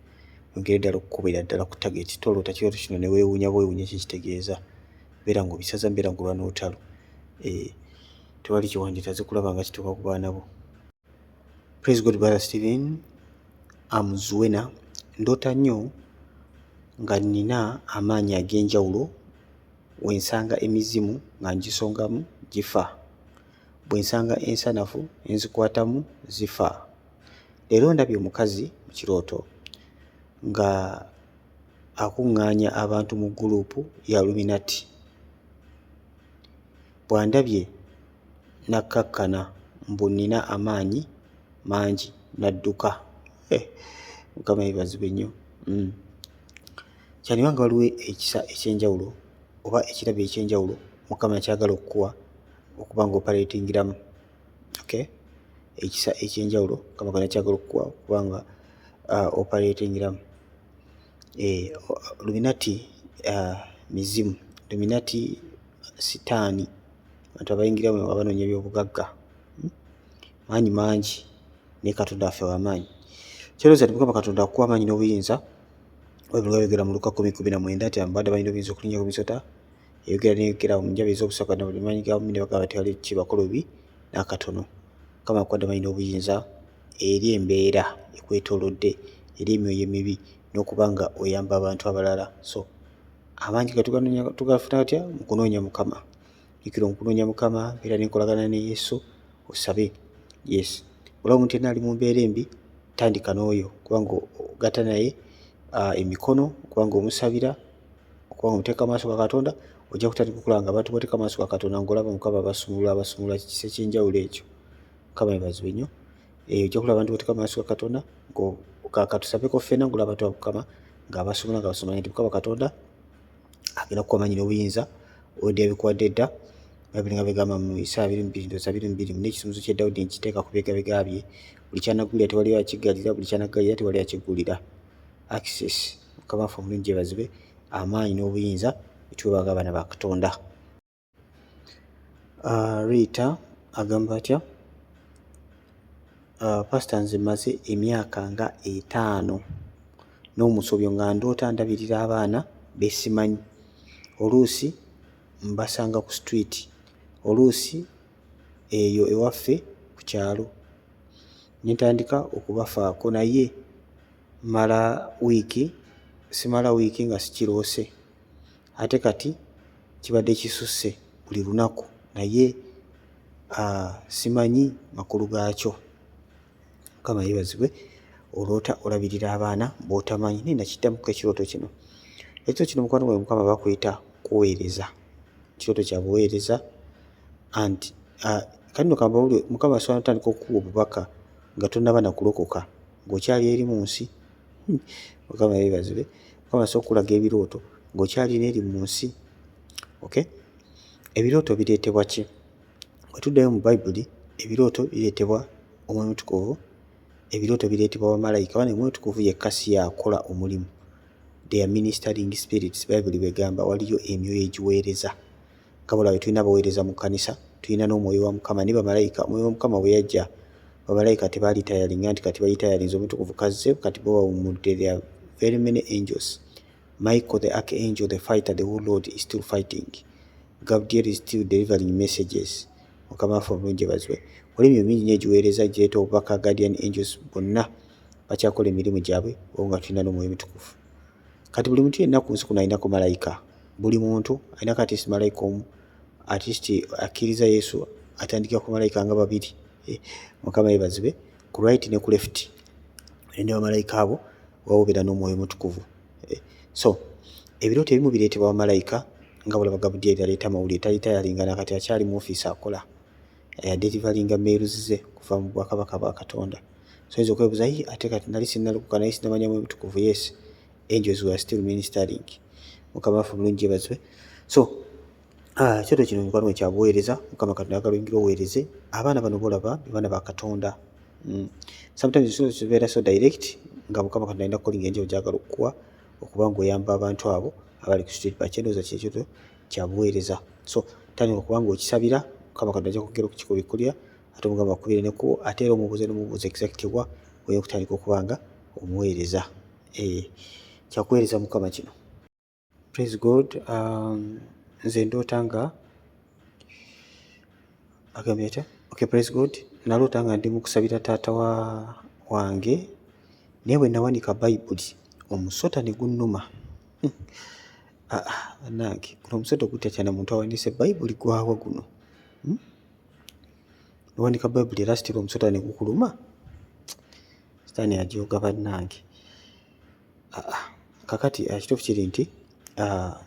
yongere ddala okukubira ddala ku target. Toloota kirooto kino ne weewuunya bwewuunya kikitegeeza. Beera ng'obisaza, beera ng'olwa n'olutalo. Tewali kiwandiitaze kulaba nga kituuka ku baana bo. Praise God, Brother Stephen. Zuwena. Ndoota nnyo nga nina amaanyi ag'enjawulo, wensanga emizimu nga ngisongamu gifa, bwensanga ensanafu enzikwatamu zifa. Leero ndabye omukazi mu kirooto nga akuŋŋaanya abantu mu guruupu ya Illuminati. Bw'andabye nakkakkana mbu nina amaanyi mangi nadduka. Mukama yeebazibwe nnyo. Kyandibanga waliwo ekisa ekyenjawulo oba ekirabo ekyenjawulo Mukama kyagala okukuwa okuba ng'operatingiramu. Okay, ekisa ekyenjawulo Mukama gonna kyagala okukuwa okuba nga operatingiramu. Illuminati mizimu, Illuminati sitaani, abantu abayingiramu abanoonya eby'obugagga, maanyi mangi naye Katonda waffe w'amaanyi. Kyerooza nti Mukama Katonda akuwa amaanyi n'obuyinza. Bwebuli ayogera mu Luka 10:19 nti abadde balina obuyinza okulinnya ku misota, yayogera mu njabe ez'obusaka na buli maanyi gamu ne bagamba nti wali kibakola obi n'akatono. Mukama akuwadde amaanyi n'obuyinza eri embeera ekwetoolodde, eri emyoyo emibi, n'okuba nga oyamba abantu abalala. So amaanyi tugafuna atya? Mu kunoonya Mukama. Jjukira mu kunoonya Mukama, beera n'enkolagana ne Yesu, osabe. Yes, olaba omuntu yenna ali mu mbeera embi, tandika n'oyo kubanga ogatta naye emikono, kubanga omusabira, okubanga omuteeka maaso ga Katonda, ojja kutandika okulaba nga abantu boteeka maaso ga Katonda ng'olaba Mukama abasumulula kisa ekyenjawulo ekyo. Mukama yeebazibwe nnyo. Ojja kulaba abantu boteeka maaso ga Katonda katusabeko ffenna ng'olaba abantu ba Mukama ng'abasumula nti Mukama Katonda agenda kukuwa amaanyi n'obuyinza odde abikuwadde dda. Bayibuli nga begamba mu Isaaya 22:22 n'ekisumuluzo kye Dawudi nkiteeka ku bigabega bye, buli kyanaggulira tewali akiggalira, buli kyanaggalira tewali akiggulira. Access. Mukama waffe omulungi yeebazibwe. Amaanyi n'obuyinza bituwebanga abaana ba Katonda. Rita agamba atya? Pastor, nze maze emyaka nga 5 n'omusobyo nga ndoota ndabirira abaana besimanyi. Oluusi mbasanga ku street, oluusi eyo ewaffe ku kyalo, nentandika okubafaako, naye simala wiiki nga sikiroose. Ate kati kibadde kisusse buli lunaku, naye simanyi makulu gaakyo. Mukama yeebazibwe. Oloota olabirira abaana b'otamanyi. Naye nakiddamuko ekirooto kino. Ekirooto kino mukwano gwange Mukama bakweta kuweereza. Kirooto kya buweereza. And kanno kambawulire Mukama asobola natandika okukuwa obubaka nga tonnaba na kulokoka ng'okyali eri mu nsi. Mukama yeebazibwe. Mukama asobola okulaga ebirooto ng'okyali n'eri mu nsi. Okay? Ebirooto bireetebwa ki? Bwe tuddayo mu Bayibuli, ebirooto bireetebwa Omwoyo Mutukuvu, ebirooto bireetebwa bamalayika. Wano Omwoyo Mutukuvu yekka si yakola omulimu. They are ministering spirits. Bayibuli bwegamba waliyo emyoyo egiweereza. Kabula bwe tulina abaweereza mu kkanisa, tulina n'omwoyo wa Mukama ne bamalayika. Omwoyo wa Mukama bwe yajja, bamalayika tebaali tayalinga nti kati bali tayalinze, Omutukuvu kazze kati bo bawummudde. There are very many angels. Michael the archangel, the fighter, the warlord is still fighting. Gabriel is still delivering messages. Mukama waffe omulungi yeebazibwe. Waliwo emirimu mingi nnyo egiweereza gireeta obubaka. Guardian angels bonna bakyakola emirimu gyabwe wabula nga tulina n'omwoyo mutukuvu. Kati buli muntu yenna ku nsi kuno alinako malayika. Buli muntu alinako at least malayika omu, at least akkiriza Yesu atandikira ku malayika nga 2. Mukama yeebazibwe. Ku right ne ku left ne bamalayika abo wawobeera n'omwoyo mutukuvu. So ebirooto ebimu bireetebwa bamalayika nga bulaba Gabudyeri aleeta amawulire, talita yalinga nakati akyali mu ofiisi akola, yaderivalinga meeruzi ze kuva mu bwakabaka bwa Katonda. So oyinza okwebuuza ate kati nali sinnalukuka, nali sinnamanya mwoyo mutukuvu. Yes, angels were still ministering. Mukama waffe omulungi yeebazibwe. So ekyoto kino mikwano kya buweereza. Mukama Katonda ayagala oyingira oweereze. Abaana bano bolaba baana ba Katonda. Sometimes kibeera so direct nga Mukama Katonda alina calling enjawulo gy'agala okukuwa okuba ng'oyamba abantu abo abali ku street. Bakyendooza kyekyoto kya buweereza. So tandika okuba ng'okisabira, Mukama Katonda ajja kwongera okukikubikkulira, ate Omugamba akubire n'ekkubo, ate era omubuuze exactly wa oyina okutandika okuba nga omuweereza. Kyakuweereza Mukama kino. Praise God. Nze ndoota nga agambye atya? Okay, praise God. Naloota nga ndi mu kusabira taata wange, naye bwe nawanika Bayibuli omusota ne gunnuma. Bannange, guno omusota gutatya na muntu awanise Bayibuli gwawa guno? Nawanika Bayibuli era sitira omusota ne gukuluma? Sitaani ajooga bannange. Kakati kituufu kiri nti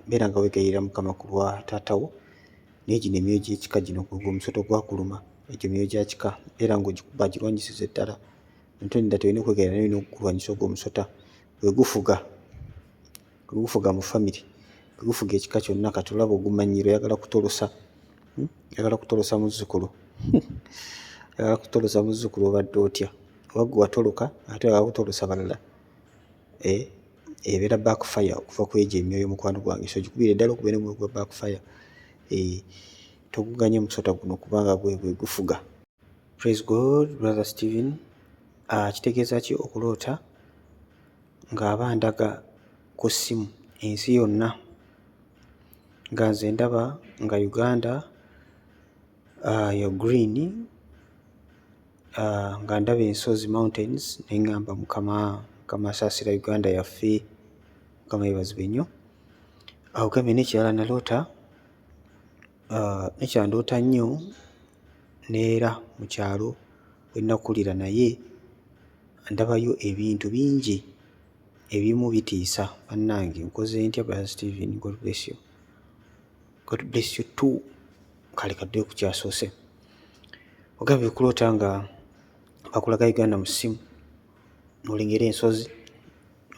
beera nga weegayirira Mukama ku lwa taata wo, naye gino emyoyo gy'ekika gino omusota gwakuluma, egyo emyoyo gya kika beera ng'ogikuba girwanyisiza ddala. Ntonda tolina okwegayirira naye olina okulwanyisa ogwo omusota gwe gufuga mu famire, gwe gufuga ekika kyonna. Kati olaba ogumanyira oyagala kutolosa, oyagala kutolosa muzzukulu oyagala kutolosa muzzukulu, obadde otya? Oba gwe watoloka ate oyagala kutolosa balala. Ebeera backfire okuva ku egyo emyoyo mukwano gwange. So gikubire ddala okubeera omwoyo gwa backfire. Toguganye musota guno kubanga gwe gufuga. Praise God. Brother Stephen, kitegeeza ki okuloota ng'aba ndaga ku ssimu ensi yonna nga nze ndaba nga Uganda ya green, nga ndaba ensozi mountains, naye ngamba Mukama asaasira Uganda yaffe. Mukama yeebazibwe nnyo. Ogambye n'ekirala naloota, nekyandoota nnyo neera mu kyalo we nakulira, naye ndabayo ebintu bingi ebimu bitiisa. Bannange, nkoze ntya Brother Stephen? God bless you. God bless you too. Kale kaddeyo ku kyasoose. Ogambye okuloota nga bakulaga Uganda mu ssimu, n'olengera ensozi,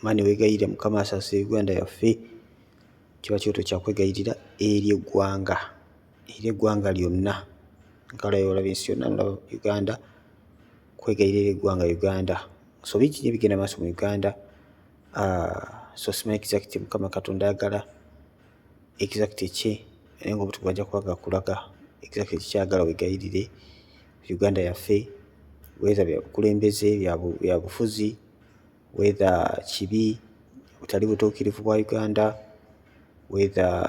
maani weegayirira Mukama asaasira Uganda yaffe. Kiba kyoto kyakwegayirira eri eggwanga lyonna. Nkalayo olaba ensi yonna, nolaba Uganda, kwegayirira eri eggwanga Uganda. So bingi nnyo bigenda maaso mu Uganda. So simanyi exact Mukama Katonda ayagala exact ki, naye ng'obutukuvu ajja kuba gakulaga exact kikyagala wegayirire Uganda yaffe, whether bya bukulembeze, bya bufuzi, whether kibi, butali butuukirivu bwa Uganda, whether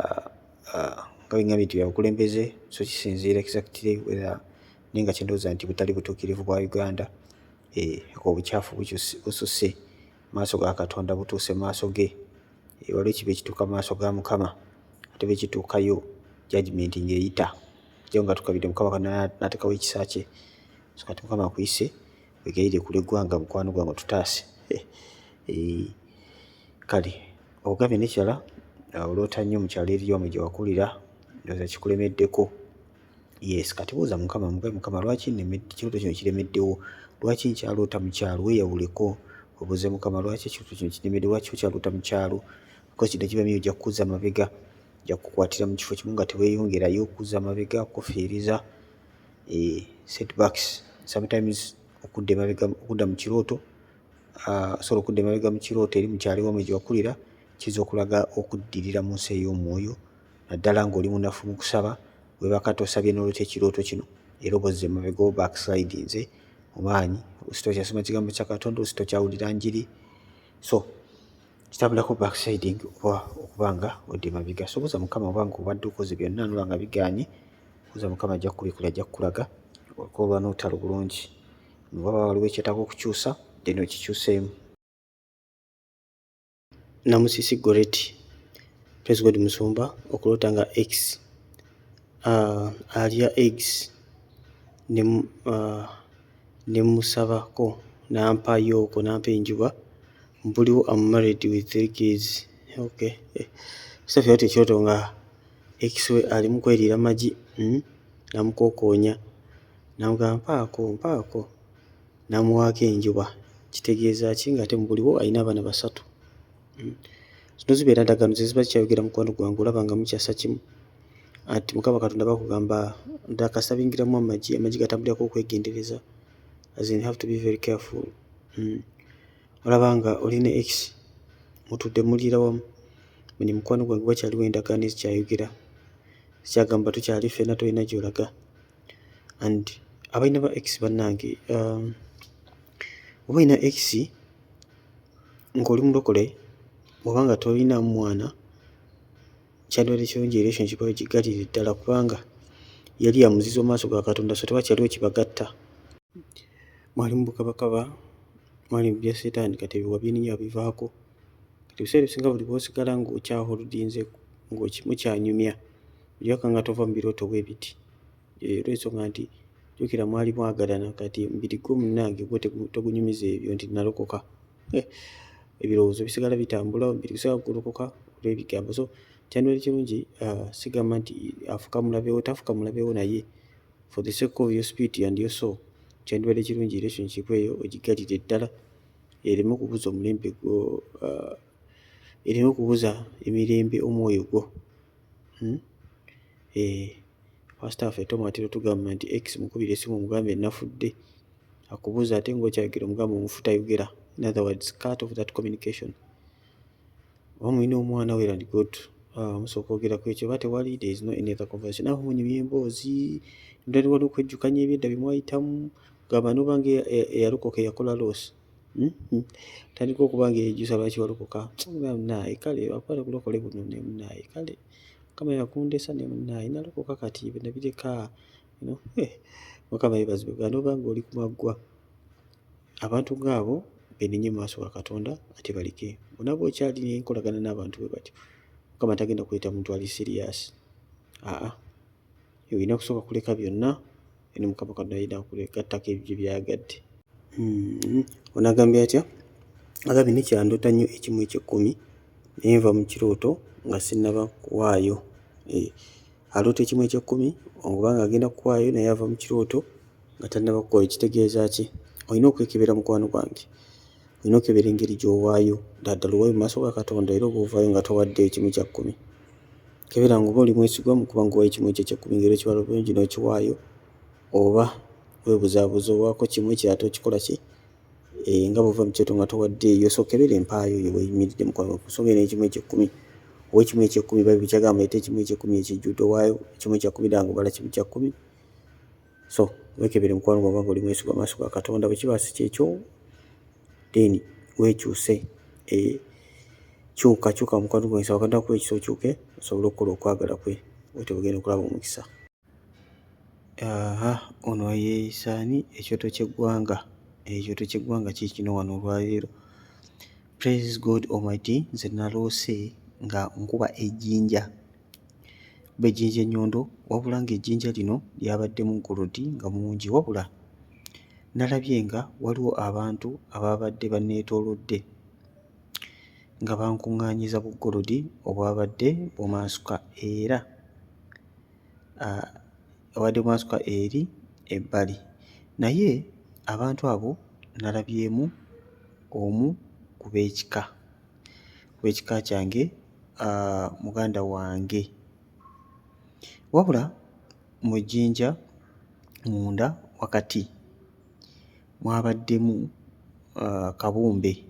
nga bingambye nti bya bukulembeze, so kisinziira exactly whether, naye nga kyendowooza nti butali butuukirivu bwa Uganda. Obukyafu bususse maaso ga Katonda, butuuse maaso ge. Waliwo ekibi ekituuka maaso ga Mukama, ate bwe kituukayo judgment ng'eyita, kujja nga tukabidde Mukama n'ateekawo ekisa kye. So kati Mukama akuyise wegayirire ku lw'eggwanga mukwano gwange tutaase. Kale ogambye n'ekirala, oloota nnyo mu kyalo eri omwe gye wakulira, ndowooza kikulemeddeko. Yes, kati buuza Mukama, mugabe Mukama, lwaki ekirooto kino kiremeddewo? Lwaki nkyaloota mu kyalo? Weeyawuleko obuuze Mukama, lwaki ekirooto kino kiremeddewo? Lwaki okyaloota mu kyalo? Because kino kibamu ojja kukuzza mabega, ojja kukwatira mu kifo kimu nga teweeyongerayo, okuzza mabega, kufiiriza. Setbacks sometimes okudda mu kirooto, okudda emabega mu kirooto eri mu kyalo ewammwe gye wakulira kiyinza okulaga okuddirira mu nsi ey'omwoyo, naddala ng'oli munafu mu kusaba, weebaka tosabye n'olwekyo ekirooto kino era obozze emabega o backslidinze mu maanyi, oluusi tokyasoma kigambo kya Katonda, oluusi tokyawulira njiri, so kitambulako backsliding oba okuba nga odda emabega. So buuza Mukama oba ng'obadde okoze byonna n'oba nga bigaanye, buuza Mukama ajja kubikola, ajja kukulaga okola n'olutalo bulungi. Waba waliwo ekyetaaga okukyusa then okikyuseemu. Namusisi Goreti, Praise God Musumba, okuloota nga X alya eggs ne musabako nampayooko nampa enjuba mbuliwo I'm married with 3 kids. Okay. Kisaffe wati ekyoto nga X we ali mu kweriira magi, namukokoonya namugamba mpaako namuwaako enjuba. Kitegeeza ki ng'ate mubuliwo alina abaana 3? Zino zibeera ndagaano ze ziba zikyayogera mukwano gwange, olaba nga mukyasa kimu. Ati Mukama Katonda bakugamba ndakasabingiramu amagi gatambulirako okwegendereza, as in have to be very careful. Olaba nga olina X mutudde muliira wamu, mwenye mukwano gwange wakyaliwo endagaano ezikyayogera, zikyagamba tukyali ffenna tolina gy'olaga. And abalina ba X bannange, oba olina X ng'oli mulokole, bw'oba nga tolinaamu mwana, kyandibadde kirungi relationship eyo giggalire ddala, kubanga yali ya muzizo mu maaso ga Katonda, so tewakyaliwo kibagatta. Mwali mu bukabakaba, mwali mu bya Setaani, kati ebyo wabininya wabivaako. Kati ebiseera ebisinga buli bw'osigala ng'okyaholudinze mukyanyumya, olyaka nga tova mu birooto bwe biti. Olw'ensonga nti jjukira mwali mwagalana, kati mubiri gwo munnange gwo togunyumiza ebyo nti nalokoka. Ebirowoozo bisigala bitambula, omubiri gusigala gulokoka olw'ebigambo. So kyandibadde kirungi sigamba nti afuka mulabewo, tafuka mulabewo, naye for the sake of your spirit and your soul, kyandibadde kirungi relationship eyo ogiggalire ddala, ereme okubuza omulembe gwo, ereme okubuza emirembe omwoyo gwo. Pastor waffe Tom atera otugamba nti X mukubire esimu omugambe nafudde, akubuuza ate ng'okyayogera omugambe omufu tayogera. In other words, cut off that communication. Oba mulina omwana well and good, musooka okwogera ku ekyo, oba tewali, there is no any other conversation. Naho munyumya emboozi, ndali waliwo okwejjukanya ebyedda bye mwayitamu, gamba n'oba nga eyalokoka eyakola loosi. Tandika okuba nga eyejjusa lwaki walokoka. Munaaye kale akwala kulokole buno, ne munaaye kale Mukama yakundesa, ne munaaye nalokoka kati bwe nabireka. Mukama yeebazibwe. N'oba ng'oli ku maggwa, abantu ng'abo benenye mu maaso ga Katonda ate balike. Bonna bw'okyalina enkolagana n'abantu bwe batyo, Mukama tagenda kuleeta muntu ali serious. Olina kusooka kuleka byonna, ne Mukama Katonda yina kulegattako ebyo byayagadde. Onagambye atya? Agambye nekyandoota nnyo ekimu eky'ekkumi naye nva mu kirooto nga sinnaba kuwaayo. Aloota ekimu eky'ekkumi obanga agenda kuwaayo naye ava mu kirooto nga tannaba kuwaayo. Kitegeeza ki? Olina okwekebera mukwano gwange, olina okebera engeri gy'owaayo, ddala owaayo mu maaso ga Katonda, era oba ovaayo nga towadde ekimu kya kkumi. Kebera ng'oba oli mwesigwa mu kuba ng'owaayo ekimu ekyo eky'ekkumi, ngeri ekibala obulungi n'okiwaayo, oba weebuzaabuza owaako kimu ekirala tokikola ki, nga bw'ova mu kirooto nga towaddeeyo. So kebera empaayo yo weeyimiridde mukwano gwange, kusonga n'ekimu eky'ekkumi. Owa ekimu eky'ekkumi babiri kyagamba leeta ekimu eky'ekkumi ekijjudde, owaayo ekimu ekya kkumi ddala ng'obala kimu kya kkumi. So weekebere mukwano gwange nga oli mwesigwa mu maaso ga Katonda. Bwe kiba si kyekyo, then weekyuse. Kyuka mukwano gwange, saba Katonda akuwa ekisa okyuke osobole okukola okwagala kwe, bw'otyo bugenda okulaba omukisa. Ono ye Saani, ekyoto ky'eggwanga. Ekyoto ky'eggwanga kiikino wano olwaleero. Praise God Almighty. Nze naloose nga nkuba ejjinja, kuba ejjinja ennyondo, wabula ng'ejjinja lino lyabaddemu golodi nga mungi, wabula nalabye nga waliwo abantu ababadde banneetoolodde nga bankuŋŋaanyiza bugolodi obwabadde bumaasuka, era awadde mwasukwa eri ebbali, naye abantu abo nalabyemu omu ku b'ekika kyange, muganda wange, wabula mu jjinja munda wakati mwabaddemu kabumbe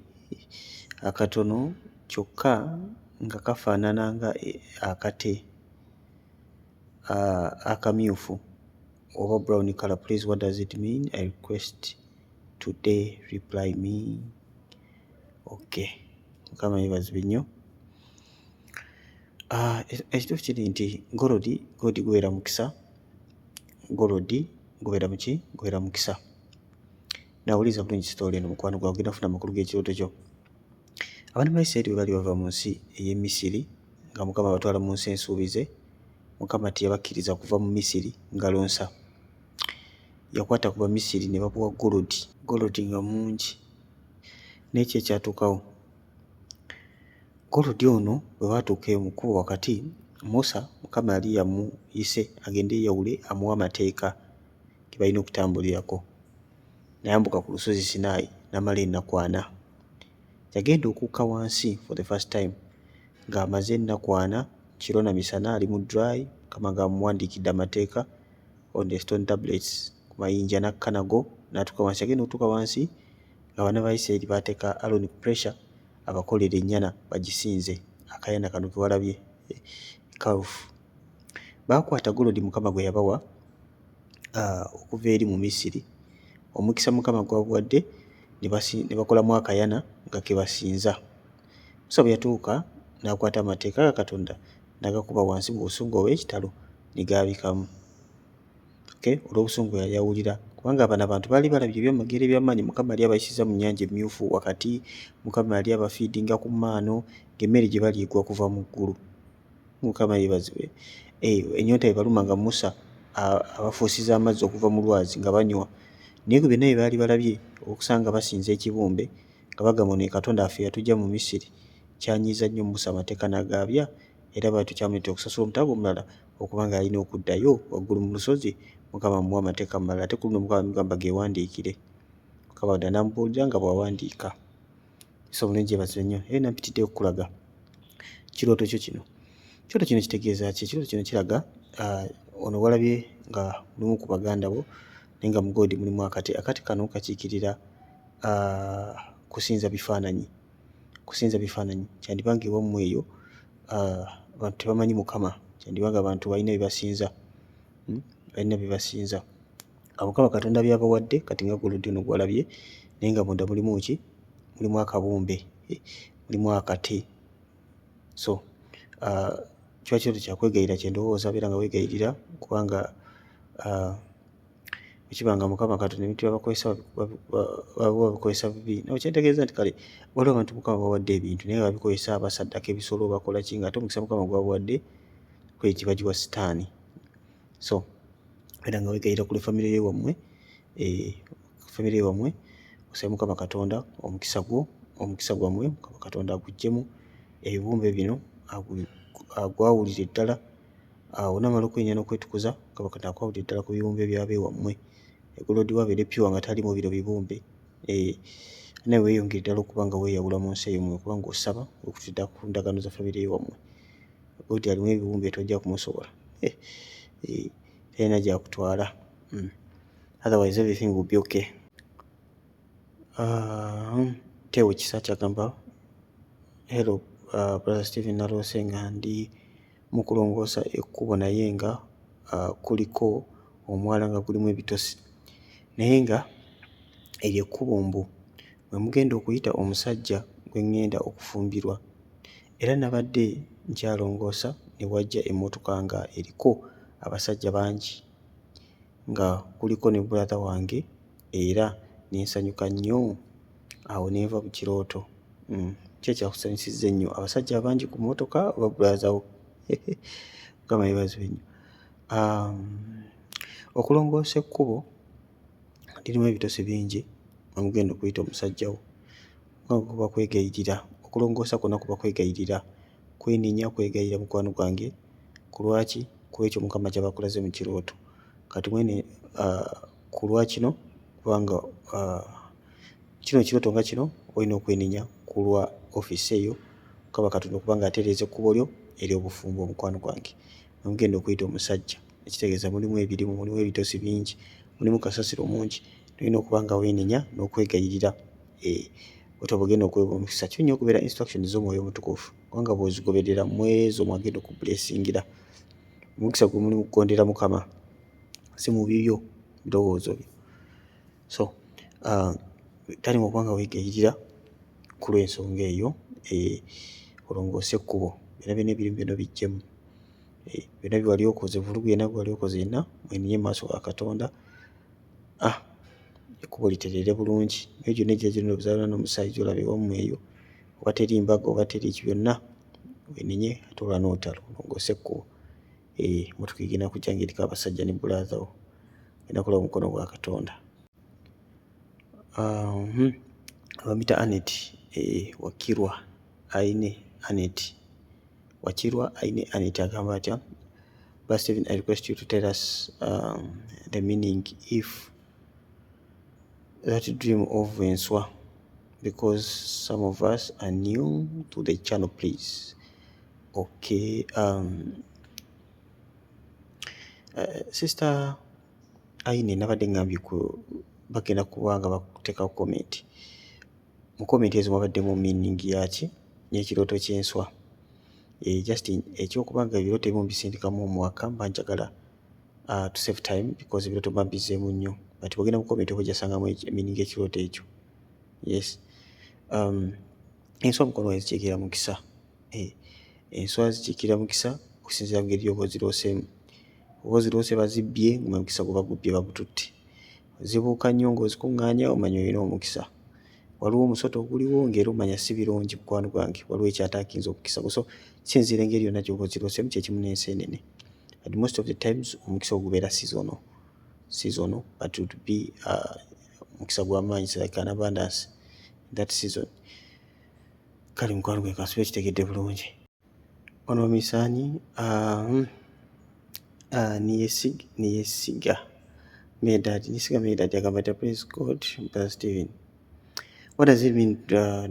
akatono kyokka nga kafaanana nga akate akamyufu oba brown color. Please, what does it mean? I request today, reply me. Okay, mukama yeebazibwe nnyo. Ekituufu kiri nti golodi gubeera mukisa, golodi gubeera muki, gubeera mukisa. Nawuliza bulungi sitooli eno mukwano gwawe, ogenda kufuna amakulu g'ekirooto kyo. Abaana ba Isirayiri bwe bali bava mu nsi ey'e Misiri nga Mukama abatwala mu nsi ensuubize, Mukama teyabakkiriza kuva mu Misiri ngalo nsa. Yakwata ku Bamisiri ne babuwa golodi nga mungi. N'ekyo ekyatuukawo, golodi ono bwe baatuuka mu kkubo wakati, Musa Mukama yali yamuyise agende yeeyawule amuwe amateeka ge balina okutambulirako. Nayambuka ku lusozi Sinaayi n'amala ennaku 4. Yagenda okukka wansi for the first time ng'amaze ennaku 4 kiro na misana ali mu dry, Mukama ng'amuwandiikidde amateeka on the stone tablets ku mayinja, n'akka nago n'atuuka wansi. Yagenda okutuuka wansi ng'abaana ba Isirayiri baateeka Aaron pressure abakolera ennyana bagisinze, akayana kano ke walabye kawufu. Baakwata golodi Mukama gwe yabawa okuva eri mu Misiri, omukisa Mukama gwabuwadde ne bakolamu akayana nga ke basinza. Musa bwe yatuuka n'akwata amateeka ga Katonda n'agakuba wansi mu busungu obw'ekitalo ne gaabikamu. Okay, olw'obusungu yali awulira, kubanga bano abantu baali balabye ebyamagero eby'amaanyi Mukama yali abayisiza mu nnyanja emmyufu wakati, Mukama yali abafiidinga ku maano ng'emmere gye bali egwa kuva mu ggulu. Mukama yeebazibwe. Ennyonta ebaluma nga Musa abafuusiza amazzi okuva mu lwazi nga banywa. Naye ku byonna bye baali balabye okusanga basinza ekibumbe nga bagamba ne Katonda affe yatuggya mu Misiri, kyanyiiza nnyo Musa, amateeka n'agaabya, era bw'atyo kyamuleetera okusasula omutaago omulala okubanga alina okuddayo waggulu mu lusozi Mukama amuwa amateeka amalala. Ate ku luno Mukama amugamba geewandiikire, Mukama n'amubuulira nga bw'awandiika. So bulungi yeebazibwe nnyo. Era nampitidde okukulaga kirooto kyo kino. Ekirooto kino kitegeeza ki? Ekirooto kino kiraga ono walabye nga mulimu ku baganda bo naye nga mu golodi mulimu akati. Akati kano kakiikirira kusinza bifaananyi. Kusinza bifaananyi kyandiba ng'ewammwe eyo abantu tebamanyi Mukama, kyandiba nga abantu balina bye basinza, balina bye basinza. Mukama Katonda byabawadde kati nga golodi ono gwalabye, naye nga munda mulimu ki? Mulimu akabumbe, mulimu akate. So kiba kirooto kyakwegayirira, kye ndowooza beera nga weegayirira, kubanga ekibanga Mukama Katonda ebintu babikozesa bibi. Nawe kyentegeeza nti kale waliwo abantu Mukama bawadde ebintu naye babikozesa basaddaka ebisolo bakola ki, ng'ate omukisa Mukama gwabawadde kwe kibagiwa Sitaani. So beera nga weegayirira ku famire y'ewammwe, famire y'ewammwe osabe Mukama Katonda omukisa gwammwe Mukama Katonda aguggyemu, ebibumbe bino agwawulire ddala, onaamala okwenenya n'okwetukuza Mukama Katonda akwawulire ddala ku bibumbe by'abeewammwe. Golodi wabeere pyuwa nga talimu bino bibumbe. Nawe weeyongere ddala okuba nga weeyawula mu nsi eyo kubanga osaba okutudde ku ndagaano za famire y'ewammwe. Golodi alimu ebibumbe tojja kumusobola, talina gy'akutwala. Otherwise everything will be okay. Tewo Kisa kyagamba, hello brother Stephen Nalose, nga ndi mu kulongoosa ekkubo naye nga kuliko omwala nga gulimu ebitosi, naye nga eryo ekkubo mbu mwe mugenda okuyita omusajja gwe ŋŋenda okufumbirwa, era nabadde nkyalongoosa ne wajja emmotoka nga eriko abasajja bangi nga kuliko ne brother wange, era nensanyuka nnyo. Awo nenva ku kirooto. Ki ekyakusanyusizza ennyo? Abasajja abangi ku mmotoka oba brother wo? Mukama yeebazibwe nnyo. Okulongoosa ekkubo lirimu ebitosi bingi, omugenda okuyita omusajja wo kuba kwegayirira. Okulongoosa kwonna kuba kwegayirira, kwenenya kwegayirira mukwano gwange. Ku lwaki? Ku ekyo Mukama ky'aba akulaze mu kirooto. kati mwene ku lwa kino kubanga kino kirooto nga kino olina okwenenya ku lwa ofiisi eyo Mukama Katonda okubanga atereeza ekkubo lyo ery'obufumbo. Omukwano gwange nomugenda okuyita omusajja ekitegeeza mulimu ebirimu, mulimu ebitosi bingi, mulimu kasasiro mungi, olina okuba nga weenenya n'okwegayirira otaba ogenda okuweebwa omukisa. Kirinnya okubeera instructions z'Omwoyo Omutukuvu kubanga bw'ozigoberera mu ezo mwagenda okubuleesingira. Omukisa gwe muli mu kugondera Mukama, si mu bibyo birowoozo byo. So tali mu kubanga weegayirira ku lw'ensonga eyo olongoose ekkubo, byonna byonna ebirimu byonna bijjemu, byonna bye wali okoze, vulugu yenna gwe wali okoze yenna mwenenye mu maaso ga Katonda, ekkubo litereere bulungi. Naye gyonna ejja gino obuzaala n'omusaayi gy'olaba ewammwe eyo, oba teri mbaga oba teri ki, byonna wenenye ate olwa n'otalo olongoose ekkubo. Motoka egenda kujja ng'eriko abasajja ne bulaaza wo, genda kulaba omukono gwa Katonda. Bamuyita Anet Wakirwa Aine Anet Wakirwa Aine Anet agamba atya: Brother Stephen, I request you to tell us the meaning if that dream of Enswa, because some of us are new to the channel, please. Okay. Sister Aine nabadde ngambye bagenda kuba nga bakuteekawo comment. Mu comment ezo mwabaddemu meaning yaki n'ekirooto ky'enswa. Just ekyokuba nga ebirooto ebimu bisindikamu omwaka mba njagala to save time because ebirooto mba mbizeemu nnyo, but bw'ogenda mu comment oba ojjasangamu meaning ekirooto ekyo. Yes. Enswa mukono wange zikiikira mukisa. Enswa zikiikira mukisa okusinziira mu ngeri gy'oba ozirooseemu. Oba oziroose bazibbye omukisa gwe bagubbye bagututte. Zibuuka nnyo ng'ozikuŋŋaanya omanya olina omukisa. Waliwo omusota oguliwo ng'era omanya si birungi mukwano gwange, waliwo ekyataakinza okukisa. So kisinziira engeri yonna gy'oba ozirooseemu kye kimu n'enseenene. And most of the times omukisa ogubeera seasonal, but it would be omukisa gw'amaanyi, like an abundance in that season. Kale mukwano gwe kansibe kitegedde bulungi. Wano bamisaani Niyesiga Medad agamba ati praise God, Brother Stephen. What does it mean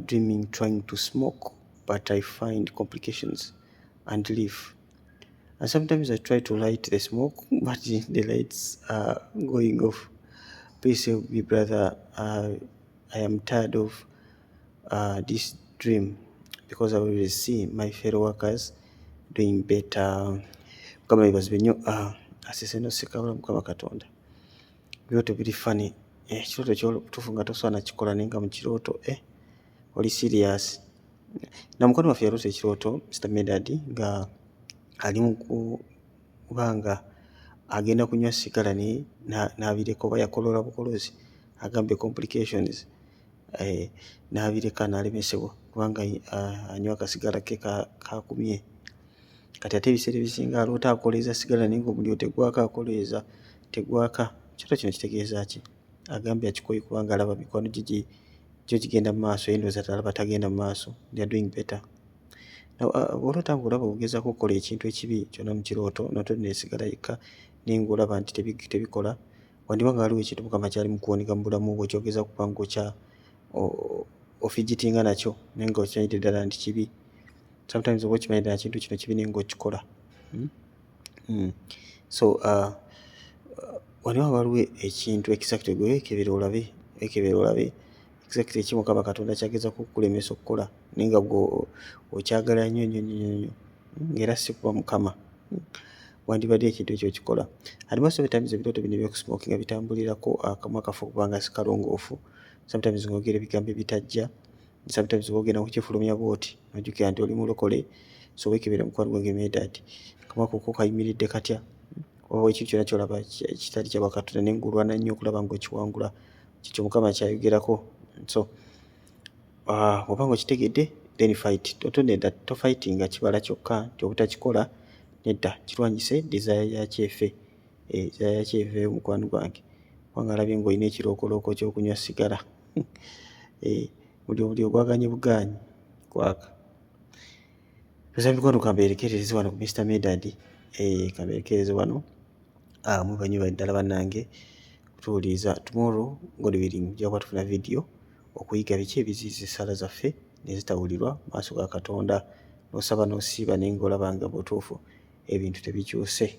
dreaming trying to smoke but I find complications and leave? And sometimes I try to light the smoke but the lights are going off. Please help me, brother. I am tired of this dream because I always see my fellow workers doing better. Kama bibazibe nnyo asese no sekawula Mukama Katonda. Birooto biri funny. Ekirooto ky'otuufu nga tosobola nakikola naye nga mu kirooto oli serious. Na mukwano waffe yaloosa ekirooto Mr. Medad nga ali mu kubanga agenda kunywa sigala naye n'abireka, oba yakolola bukolozi agambe complications, n'abireka n'alemesebwa kubanga anywa akasigala ke kakumye. Kati ate ebiseera ebisinga aloota akoleeza sigala naye ng'omuliro tegwaka, akoleeza tegwaka. Ekirooto kino kitegeeza ki? Agambye akikoye kubanga alaba mikwano gye gigenda mu maaso, ye ndowooza talaba tagenda mu maaso, they are doing better. Bw'oloota ng'olaba ogezaako okukola ekintu ekibi kyonna mu kirooto n'otodde nesigala yekka naye ng'olaba nti tebikola, wandiba nga waliwo ekintu Mukama kyali mu kuwonika mu bulamu bwo kyogeza kuba ng'okya ofijitinga nakyo naye ng'okimanyidde ddala nti kibi. Sometimes oba okimanyi ddala kintu kino kibi naye ng'okikola. So waliwo waliwo ekintu exactly gwe weekebera olabe exactly eki Mukama Katonda kyagezaako okukulemesa okukola naye nga okyagala nnyo ng'era si kuba Mukama, wandibadde ekintu ekyo okikola. And most of the times ebirooto bino ebyokusmokinga bitambulirako akamu akafu okubanga si kalongoofu. Sometimes ng'ogera ebigambo ebitajja, sometimes oba ogenda kukifulumya bw'oti n'ojjukira nti oli mulokole. So weekebera mukwano gwange Medad, akamu ako kayimiridde katya? Oba ekintu kyonna ky'olaba kitali kya Katonda naye ng'olwana nnyo okulaba ng'okiwangula, kikyo Mukama kyayogerako. So bw'oba ng'okitegedde then fight. Tofightinga kibala kyokka nti obutakikola nedda, kirwanyise desire yakyefe. Desire yakyefe mukwano gwange kubanga alabye ng'olina ekirookoloko ky'okunywa sigala. Buli ogwaganye bugaanyi kwaka. Mikwano kambeerekereze wano ku Mr. Medad, kambeerekereze wano Mwebanyuma ddala bannange kutuwuliriza. Tomorrow God willing ojja kuba tufuna video okuyiga biki ebiziyiza essaala zaffe ne zitawulirwa maaso ga Katonda, n'osaba n'osiiba naye ng'olaba nga butuufu ebintu tebikyuse.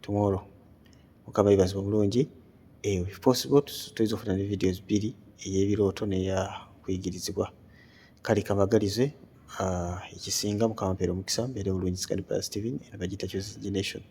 Tomorrow Mukama yeebazibwe omulungi. If possible tuyinza okufuna ne videos 2, ey'ebirooto n'eya kuyigirizibwa. Kale kamagalize ekisinga Mukama mpeere omukisa, mbeere bulungi. Scan Plus TV eno bagiyita Choice Generation.